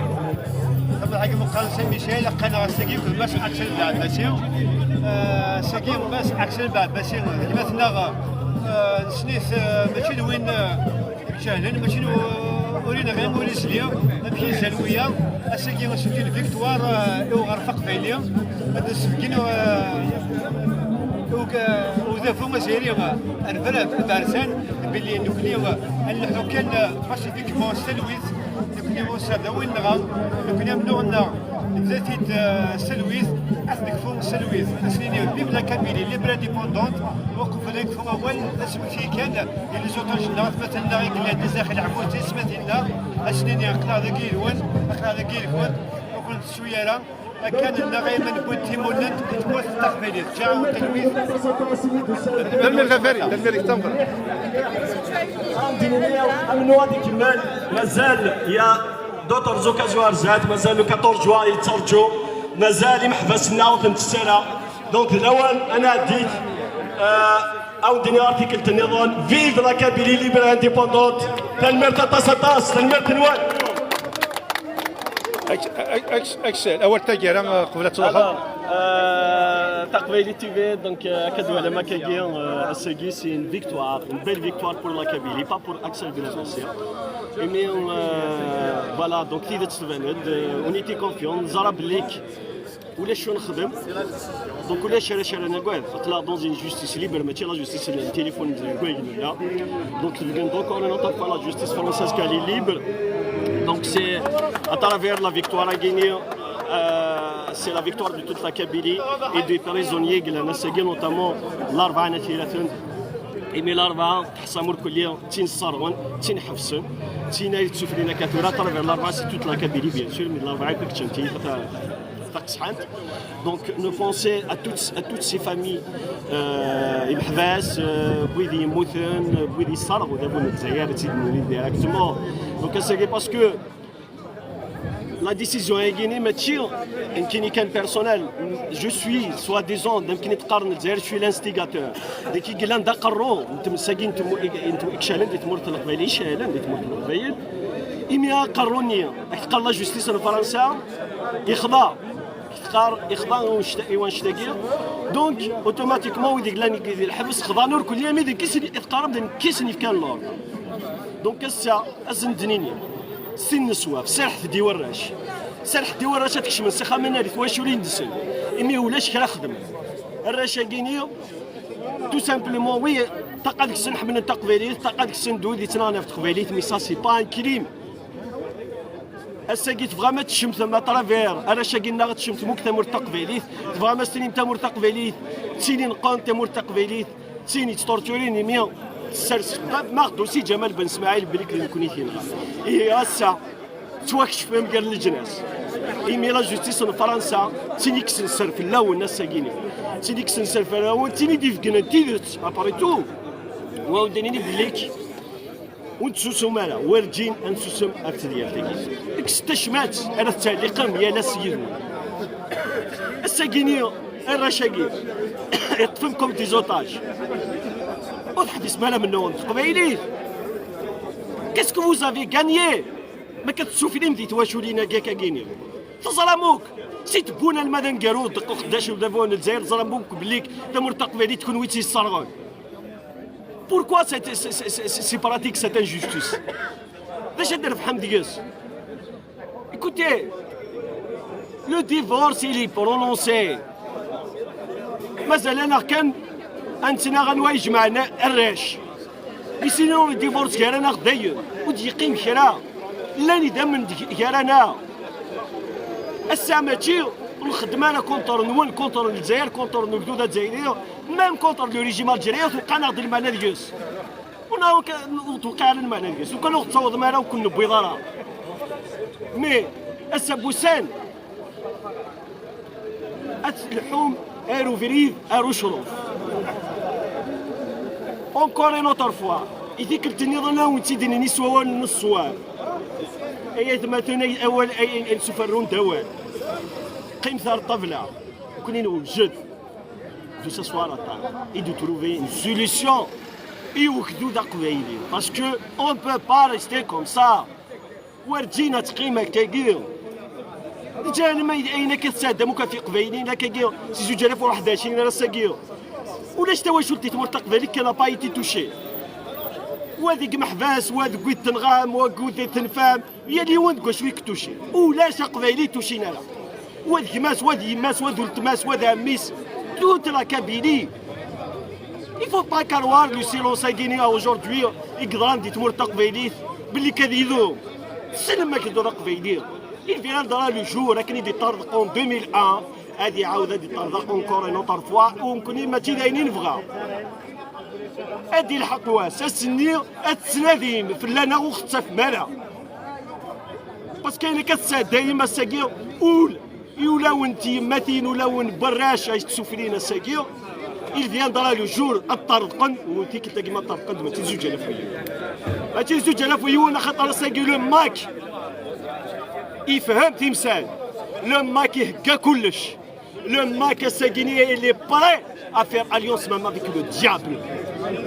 سمرا حاجه مقارنه سان ميشيل لقينا الساكي كل باش اكثر بعد باسيون الساكي باش اكثر بعد باسيون مثلا سنيت ماشي وين شاهدين ماشي ورينا غير موريس ليا ماشي سلويه الساكي غنسوتي الفيكتوار غرفه قبيليه هذا السكين وذافو مسيريا البلد بارسان باللي نكليو الحكام باش ديك سلويت نكليو سادا وين نغا نكليو منونا ذاتي سلويت اثنك فوق سلويت اسنيني بيب لا كابيلي لي برا ديبوندونت وقف هذاك فوق اول اسمتي كان اللي زوطاج نغا مثلا غير كلا دزاخل عمود اسمتي لنا اسنيني اقلا ذاك الوان اقلا ذاك الوان وكنت شويه راه كان النغيمة نقول تيمونات تقول تقبيليت جاء التلويث تنمير غفاري تنمير تنقر النوادي كمال مازال يا دوتر زوكازيوار زاد مازال 14 جوا يتسرجوا مازال محبسنا وتنتسرى دونك الاول انا ديت او ديني ارتيكل النظام فيف لا كابيلي ليبر انديبوندونت تنمير تطاس تنمير تنوال اكسل اول تاجر قبل تروح تقبيلي تي في دونك كدوا على ما كاين الساكي سي une victoire une belle victoire pour la Kabylie pas pour Axel de la Russie mais voilà donc كي تتبان on était confiant زرب ليك ولا شو نخدم دونك ولا شرا انا كاع طلع دون une justice libre ماشي لا justice التليفون ديال كاع لا دونك دونك on n'entend pas la justice française qui est libre. Donc c'est à travers la victoire à gagner, c'est la victoire de toute la Kabylie et des prisonniers qui l'ont essayé notamment l'Arba'a Nathirathun. Et mais l'Arba'a تحسموا الكلية تنصرون تنحبسون تنايتسفلنا كثيرا à travers l'Arba'a c'est toute la Kabylie bien sûr mais l'Arba'a كتشنتي donc nous pensons à toutes ces familles محباس بويدي يموتون بويدي يصرغوا دابا من الجزائر تيدموا ديريكتومون دونك سي باسكو la décision est gagnée ماشي يمكن كان بيرسونيل جو سوي سوا ديزون يمكن يتقارن الجزائر شوي لانستيغاتور ديك قال دا قرروا انتم ساكين انتم اكشالين ديت مورت القبيلي شالين ديت مورت القبيل إميا قرروني قال لا جوستيس فرنسا يخضع ونشتاقي دونك اوتوماتيكمون ويديك لاني الحبس خضع نور كل يوم ديك كيس يتقارب ديك كيس كان لور دونك الساعه ازندنيني سن نسواف سرح دي وراش سرح دي وراش تكشف من سخا من ريت واش ولي ندسن امي ولاش كرا خدم الراشاكينيو تو سامبلومون وي تقادك سنحب من التقبيليت تقادك سندود يتنانا في تقبيليت مي سا سي با ان كريم الساقي تبغى ما تشمت ما طرافير انا شاقينا غتشمت موك تمر تقبيليت تبغى ما ستني تمر تقبيليت تيني نقون تمر تقبيليت تيني تطورتوريني ميا تسرس ما دوسي جمال بن اسماعيل بليك اللي كوني فينا اي هسا تواكش فهم قال الجناس ايمي لا جوستيس ان فرنسا تيني كسنسر في اللون الناس ساقيني تيني كسنسر في اللون تيني دي فكنا تيدت اباري تو ودانيني بليك ونتسوسو مالا وارجين انسوسم اكت ديال تاكي اكستشمات انا التعليق يا لا سيدو الساقيني الرشاقي يطفمكم دي زوتاج والحديث مالا منهم قبايلي كاسكو فوز افي غانيي ما كتشوفي لي مديت واشو لينا كاكا كاينين تظلموك سي تبونا المدن كارو دقو خداش ودافون الجزائر ظلموك بليك تمر تقبالي تكون ويتي الصرغون. Pourquoi c'est pratique cette injustice? Écoutez, le divorce il est prononcé. مثلا كان انتنا غنوا يجمعنا الراش يسينو الديفورس كيرانا غداير وديقيم كرا لا ندم من كرانا الساماتي الخدمه انا كونتر نون كونتر الجزائر كونتر الجدود الجزائريه ميم كونتر لو ريجيم الجزائري وقعنا غد المعنى ديالس وقع المعنى ديالس وكانوا تصاوض معنا وكنا بيضاره مي السبوسان اللحوم ارو فريد ارو شروف اونكور ان اوتر فوا يديك التنظيم وانت ديني سوال نص سوال اي ثماتوني اول اي سفرون دوال قيم ثار الطبله كنا نوجد دو ساسوار اتار اي دو تروفي اون سوليسيون يوكدو دا قبايلي باسكو اون بو با ريستي كوم سا ورجينا تقيمه كاكير جاني ما اين كتسادمو كفي قبايلين كاكير سي 2021 راه ساكير ولاش تا واش ولتي تمرتق بالك كان با ايتي توشي وهذيك محباس وهذيك كويت تنغام وكويت تنفام هي اللي وين كوا شوي كتوشي ولاش قبايلي توشينا لا وهذيك ماس وهذ يماس وهذ ولتماس وهذ عميس توت لا كابيلي il faut pas croire le silence guinéen aujourd'hui يقدر دي تمرتق بالي باللي كذيذو سلم كيدو قبايلي il viendra le jour راكني دي طردق en 2001 هادي عاوده دي طردق اونكور اون اوتر فوا ومكونين ماشي دايرين نبغى هادي الحقواس السنير التسناديم فلانا وختف مالا باسكو كاينه كتساد دايما الساكير قول يولاون تيماتين ولاون براش اش تسوفلين الساكير il viendra le jour الطردقن وانتي كتلاقي ما طردقن ما تزوج على فيا ما تزوج على فيا وانا خاطر الساكير لو ماك يفهم تمثال لو ماك يهكا كلش لو ماك الساكيني اللي بري à faire alliance même avec le diable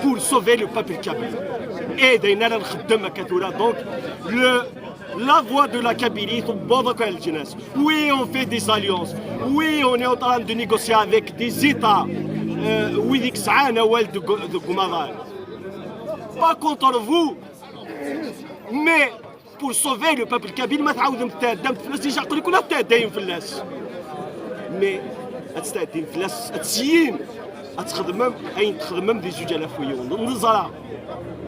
pour sauver le peuple kabyle. Et d'ailleurs, donc la voix de la Kabylie, oui, on fait des alliances, oui, on est en train de négocier avec des États, oui, pas contre vous, mais pour sauver le peuple kabyle, mais تستخدم فلاس تسيين تخدم اين تخدم دي زوج الاف ويون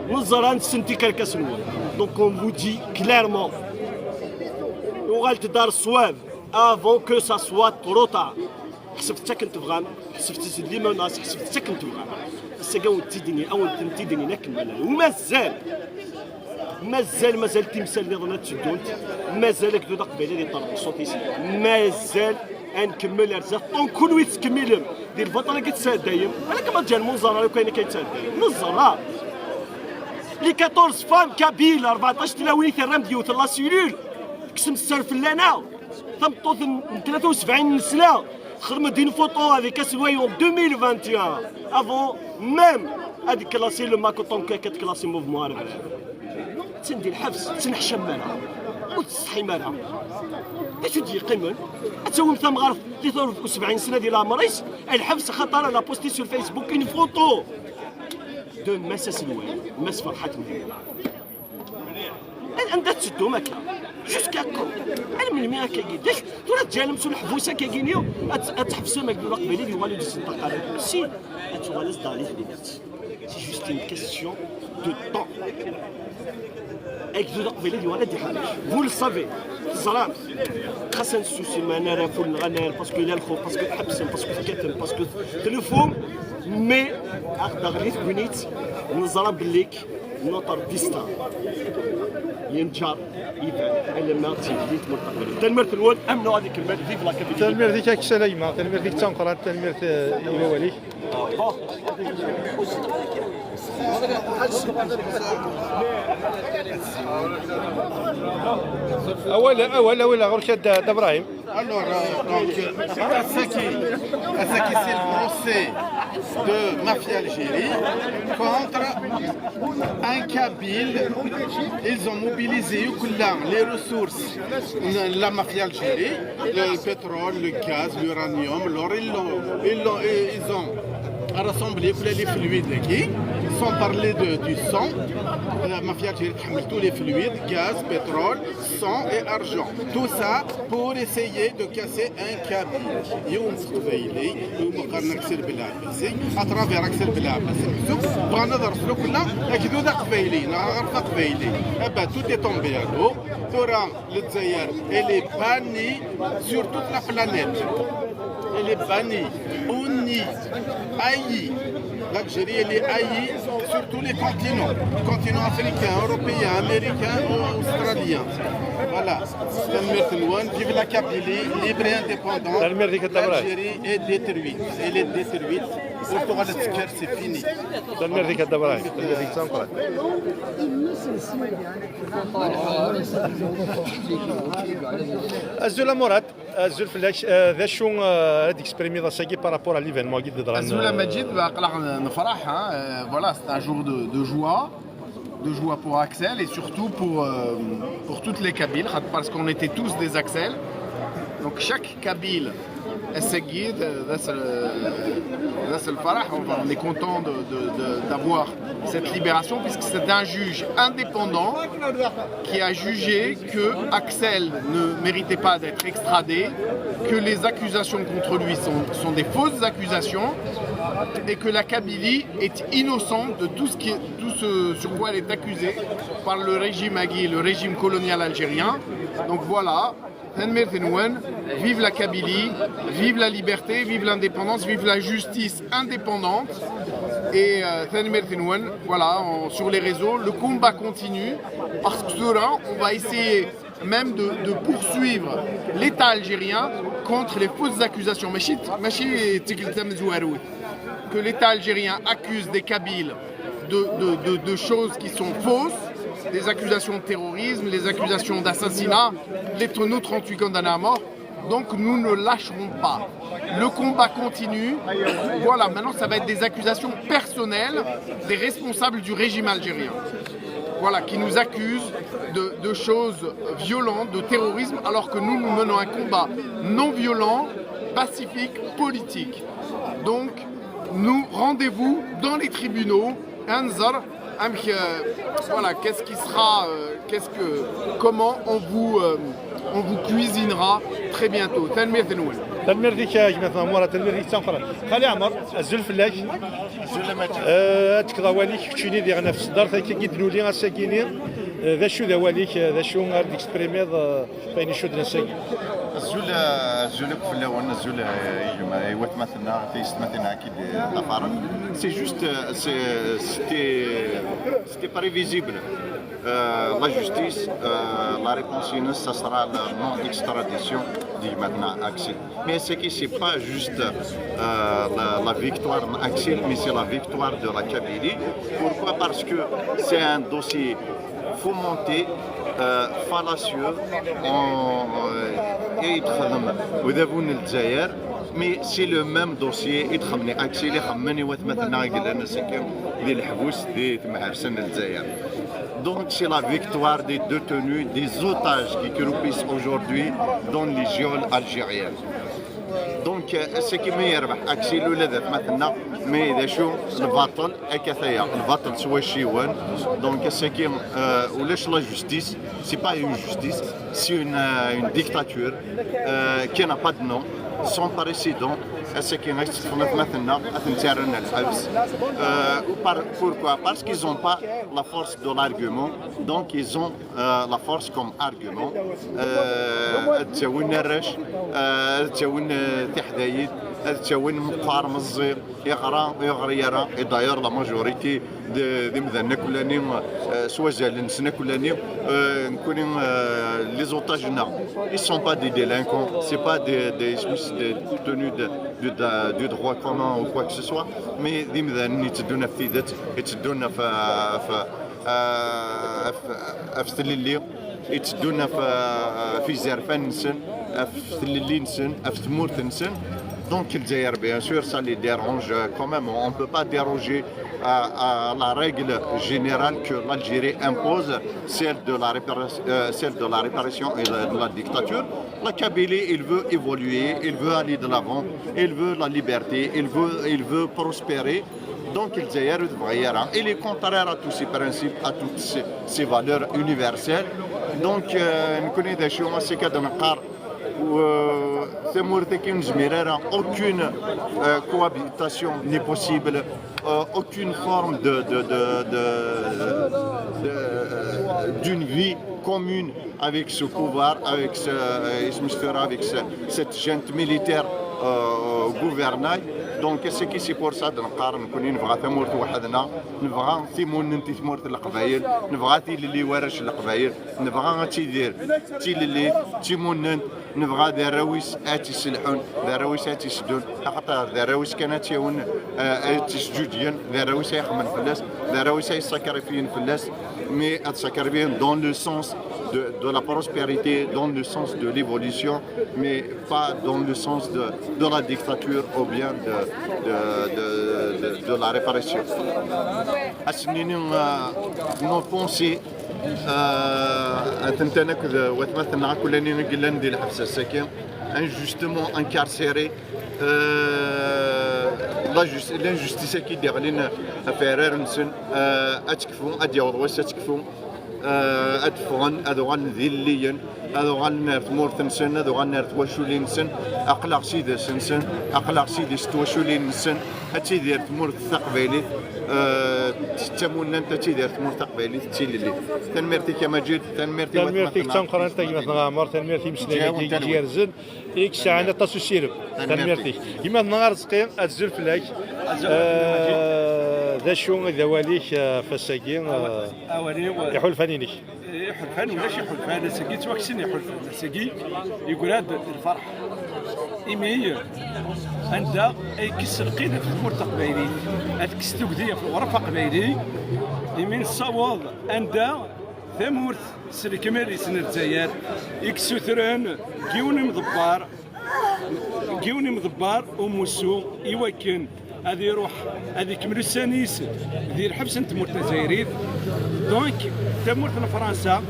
نظرا نسنتي كالكاسمو دونك اون فو دي كليرمون وغالت دار الصواب افون كو سا سوا ترو تار حسبت كنت بغام حسبت لي مناس حسبت كنت بغام السكاو تيديني او تيديني نكمل مازال تمثال اللي ظنات تدونت مازال كدو قبيله اللي طرق صوتي مازال نكمل ارزاق ونكون ويت تكمل ديال الفتره كتساد دايم انا كما جا المنظره لو كاين كيتساد دايم منظره لي 14 فام كابيل 14 تلاوي ثرام ديوت لا سيلول كسم السرف لنا ثمطوط 73 سنه خدمه دين فوتو هذيك كاسوايون 2021 افون ميم هذيك كلاسي لو ماكوطون كتكلاسي موفمون تندي الحبس تنحشم مالها وتصحي مالها اش تجي قيمن تسوي مثلا مغارف 73 سنه ديال عمريس الحبس خطر على بوستي سور فيسبوك اون فوتو دو مساس الوالد مس فرحات مهمه انت تسدو ماكا جوسكا كو انا من المياه كيديش تولى تجالمسو الحبوسه كيجينيو تحبسو ماك دو قبيله ديال والد السلطه على سي تولى دالي في ليبرتي سي جوست اون كيسيون دو طون avec deux autres du Walad vous le savez الظلام خاصنا نسوسي معنا رافو الغنال باسكو لا الخوف باسكو حبسهم باسكو كتم باسكو تلفهم مي داغليت بنيت من الظلام بليك نوتر ديستا ينجر يفعل على ما تيديت متقبل تنمر الواد امنوا هذيك المال فيف لا كابيتال تنمر ديك سليمه تنمر ديك تنقرات تنمر يوالي اولا غرشاد ابراهيم. Alors, Asaki, c'est le procès de Mafia Algérie contre un Kabyle. Ils ont mobilisé les ressources de la Mafia Algérie, le pétrole, le gaz, l'uranium. Alors, ils ont rassemblé les fluides qui, sans parler du sang. La Mafia Algérie a tous les fluides, gaz, pétrole, sang et argent. Tout ça pour essayer de casser un Kabyle. يوم قبيلي ومقارنة أكسل بالعباسي أترافير أكسل بالعباسي بغا نظر سلو كلها أكدو دا قبيلي نعرف قبيلي أبا تو تي تومبي علو تورا للجزائر إلي باني سور توت لا بلانيت إلي باني أوني أي l'Algérie elle est haïe sur tous les continents africains, européens, américains ou australiens. Voilà. Vive la Kabylie, libre et indépendante. L'Algérie est détruite. Elle est détruite. Pour c'est fini. الزولا مراد الزول فلاش ذا شو ديكسبريمي ذا ساكي بارابور على ليفينمون قد دران الزولا مجيد قلق نفرح voilà c'est un jour de joie pour Axel et surtout pour toutes les Kabyles parce qu'on était tous des Axel donc chaque Kabyle السجيد on est content d'avoir cette libération puisque c'est un juge indépendant qui a jugé que Axel ne méritait pas d'être extradé, que les accusations contre lui sont des fausses accusations et que la Kabylie est innocente de tout ce sur quoi elle est accusée par le régime Agui, le régime colonial algérien. Donc voilà. Vive la Kabylie, vive la liberté, vive l'indépendance, vive la justice indépendante. Et voilà, sur les réseaux, le combat continue parce que là, on va essayer même de poursuivre l'État algérien contre les fausses accusations. Que l'État algérien accuse des Kabyles de choses qui sont fausses, des accusations de terrorisme, les accusations d'assassinat, nos 38 condamnés à mort. Donc nous ne lâcherons pas. Le combat continue. Voilà, maintenant ça va être des accusations personnelles des responsables du régime algérien. Voilà, qui nous accusent de choses violentes, de terrorisme, alors que nous menons un combat non violent, pacifique, politique. Donc nous rendez-vous dans les tribunaux. Anzar, voilà, qu'est-ce qui sera, comment on vous cuisinera très bientôt. تنمر ديك مثلا مورا تنمر ديك تنقرا خلي عمر الزول فلاش تكضا واليك كتشيني ديالنا في الصدر تاكي كيدلو لي غاساكيني ذا شو ذا واليك ذا شو غار ديكسبريمي فين شو درا ساكي الزول كفلاون الزول يوت مثلنا تيستمثلنا اكيد لافارن سي جوست سيتي بريفيزيبل la justice, la réponse initiale, ça sera la non-extradition de maintenant Axel. Mais ce qui c'est pas juste la victoire d'Axel, mais c'est la victoire de la Kabylie. Pourquoi? Parce que c'est un dossier fomenté, fallacieux, et mais c'est le même dossier. Axel donc c'est la victoire des détenus, des otages qui croupissent aujourd'hui dans les geôles algériennes. Donc ce qui m'énerve, Axel ولادات مثلا mais إذا شو الباطل هكذايا الباطل سوا شيوان donc ce qui ولاش la justice c'est pas une justice c'est une dictature qui n'a pas de nom sans précédent الساكن غيتفنط مثلنا أتنتارن الحبس pourquoi parce qu'ils n'ont pas la force de l'argument donc ils ont la force comme argument تاوين الرش تاوين تحدايد تاوين مقار مزير يغرى يرى داير لا ماجوريتي دي مذنا كلاني سوا جالن سنا كلاني نكونين لي زوتاجنا ils sont pas des délinquants c'est pas des tenues de droit commun ou quoi que ce soit mais دي مذنا يتدونا في ذات يتدونا في الليل يتدونا في زرفان نسن في الليل نسن في ثمورت نسن. Donc, bien sûr, ça les dérange quand même. On ne peut pas déroger à la règle générale que l'Algérie impose, celle de la répression et de la dictature. La Kabylie, il veut évoluer, il veut aller de l'avant, il veut la liberté, il veut prospérer. Donc, il est contraire à tous ces principes, à toutes ces valeurs universelles. Donc, nous connaissons des choses, c'est que dans le cas aucune cohabitation n'est possible, aucune forme d'une vie commune avec ce pouvoir, avec cette junte militaire gouvernail. Donc ce qui c'est pour ça نقار نكونين نبغى ثمورت وحدنا نبغى ثيمون ثمورت القبايل نبغى تي اللي وارش القبايل نبغى تيدير تي اللي تيمونن نبغى دراويس اتي سلحون دراويس اتي سدون خاطر دراويس كانت يون اتي سجوديا دراويس يخمن فلاس دراويس يسكرفين فلاس مي اتسكرفين دون لو سونس de la prospérité, dans le sens de l'évolution, mais pas dans le sens de la dictature ou bien de la répression. Nos pensées injustement incarcérés, l'injustice qui déroule à faire أدفعن أدوغن ذليا أدوغن نرت مورثنسن أدوغن نرت وشولينسن أقلق سيد سنسن أقلق سيد ستوشولين نسن أتيدير تمورث ثقبيلي تمون أنت تيدير تمورث ثقبيلي تيلي تنمرتي كما جيت تنمرتي تنقرن أنت كما تنغامر تنمرتي مسلمي جيرزن إيك ساعة تصو سيرب تنمرتي كما نهار سقيم أتزل فلاك ذا شو ذواليك فساقين يحول فانينيك يحول فان ولا شي يحول فان ساقي توكسين يحول فان ساقي يقول هذا الفرح إيمي عندها أي كسر قيدة في الأمور تقبيلي هاد كستو قدية في الغرفة قبيلي يمين الصواب عندها ثمورت سري كمالي سنة الجزائر يكسو ثران كيوني مضبار وموسو يوكن هذه يروح هذه يكملوا السانيس ذي الحبس انت مورت الجزائريين دونك تمورتنا فرنسا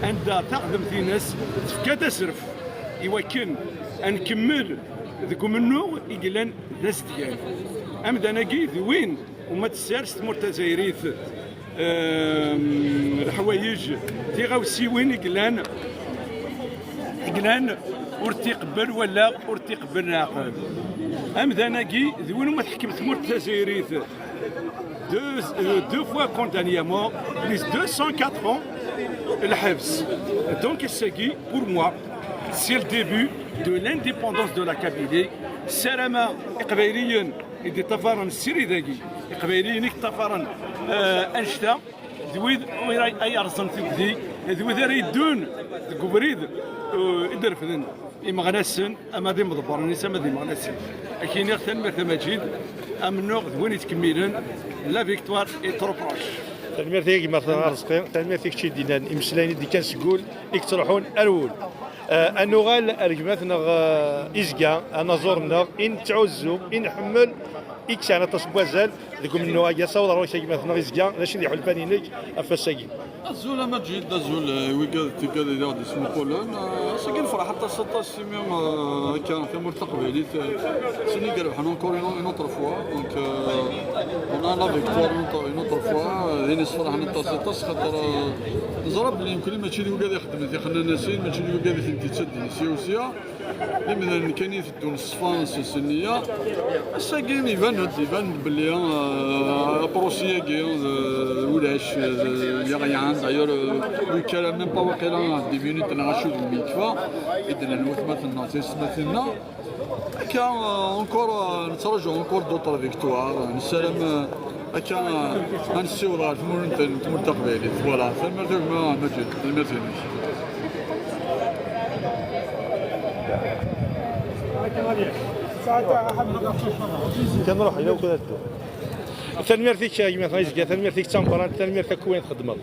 عندها تخدم في ناس تفكا تسرف يوكن نكمل ذكو منو يقلن ناس ديال امد انا كي وين وما تسالش تمورت الجزائريين الحوايج تيغاوسي وين يقلن ورتي قبل ولا ورتي قبل ناقل امذاناكي ذوين ما تحكم ثمور الجزائريين deux fois condamné à mort plus 204 ans الحبس. Donc الساقي pour moi c'est le début de l'indépendance de la Kabylie. سلامة قبيليا اللي تفارن السيري ذاكي قبيليا تفارن انشتا ذويد اي ارزن في ذويد يدون كوبريد يدرفدن إمغناسن أما ذي مضبرن نسا ما ذي مغناسن أكين يغتن مثل مجيد أمنوغ ذوين يتكملن لا فيكتوار إي ترو بروش تنميرتي كما تنغرسقين تنميرتي كشي دينا إمسلاني دي كان سكول إك تروحون أرول أنوغال أرقماتنا إزكا أنا زورنا إن تعزو إن حمل إكس أنا تصبوزال ذكم النوغا يصور روشا كما تنغ إزكا لاش ذي حلفانينك أفاساكي الزول مجيد الزول ويقال تيقال إذا اسمه بولون ساكن فرح حتى 16 سيميون كان في مرتقبة سيني قالوا حنا نكور une autre fois donc on a la victoire une autre fois هنا الصراحة نتا 16 خاطر نزرب اللي يمكن ماشي اللي وقاد يخدم في خلنا ناسين ماشي اللي وقاد يثنتي تسدي سيوسيا اللي مثلا كاين في تونس صفانس السنية الساكن يبان بلي بروسيا كي ولاش يغيان دايور وكلام ميم با واقيلا دي مينوت نغشو الميكفا إذن الوقت مثلا تسمثلنا هكا اونكور نترجعو اونكور دوطر فيكتوار نسلم هكا غنسيو دغا في المرتقبة فوالا فالمرتب مجد المرتب كنروح الى وكذا تنميرتك كما فايز تنميرتك تمبران تنميرتك وين خدمه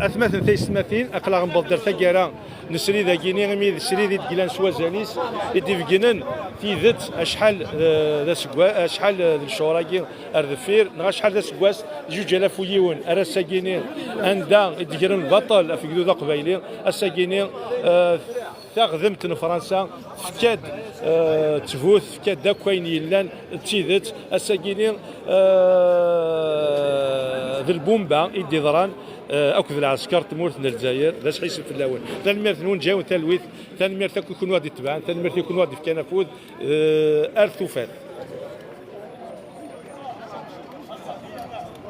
اثمثن تيسمثين اقلا غنبضر تاكارا نسري ذاكيني غمي سري ذي كيلان سوازانيس يدي فكنن في ذات اشحال ذا سكوا اشحال الشوراكي اردفير نغا شحال ذا سكواس 2000 ويون ارا ساكيني اندا يديرن البطل في كدو قبايلي الساكيني تاخذمت فرنسا فكاد تفوث فكاد داك كاين يلان تيذت الساكيني ذي البومبا يدي ضران اكد العسكر تمورتنا الجزائر ذا شحيس في الاول تنميرت نون جاو تلويث تنميرت يكون واحد يتبع تنميرت يكون واحد في كنفوذ ارث وفات